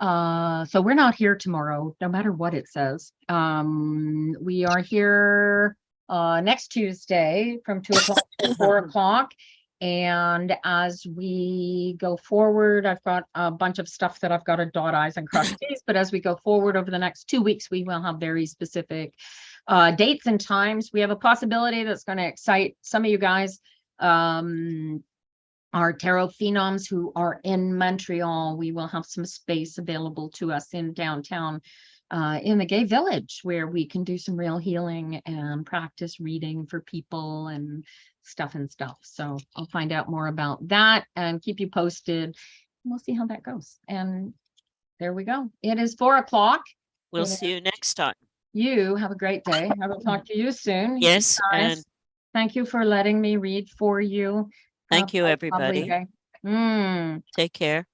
So we're not here tomorrow, no matter what it says. We are here next Tuesday from 2 o'clock to 4 o'clock. And as we go forward, I've got a bunch of stuff that I've got to dot I's and cross T's, but as we go forward over the next 2 weeks, we will have very specific dates and times. We have a possibility that's going to excite some of you guys. Our tarot phenoms who are in Montreal, we will have some space available to us in downtown in the Gay Village, where we can do some real healing and practice reading for people and stuff. So I'll find out more about that and keep you posted. We'll see how that goes. And there we go. It is 4 o'clock. We'll see you next time. You have a great day. I will talk to you soon. Yes, guys, and thank you for letting me read for you. Thank you, Lovely everybody. day. Mm, Take care.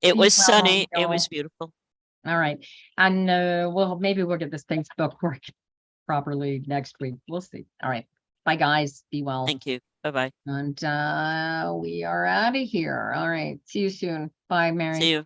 It Be was well, sunny. It y'all. was beautiful. all right. And well, maybe we'll get this Facebook working properly next week. We'll see. All right. Bye, guys. Be well. Thank you. Bye-bye. And we are out of here. All right. See you soon. Bye, Mary. See you.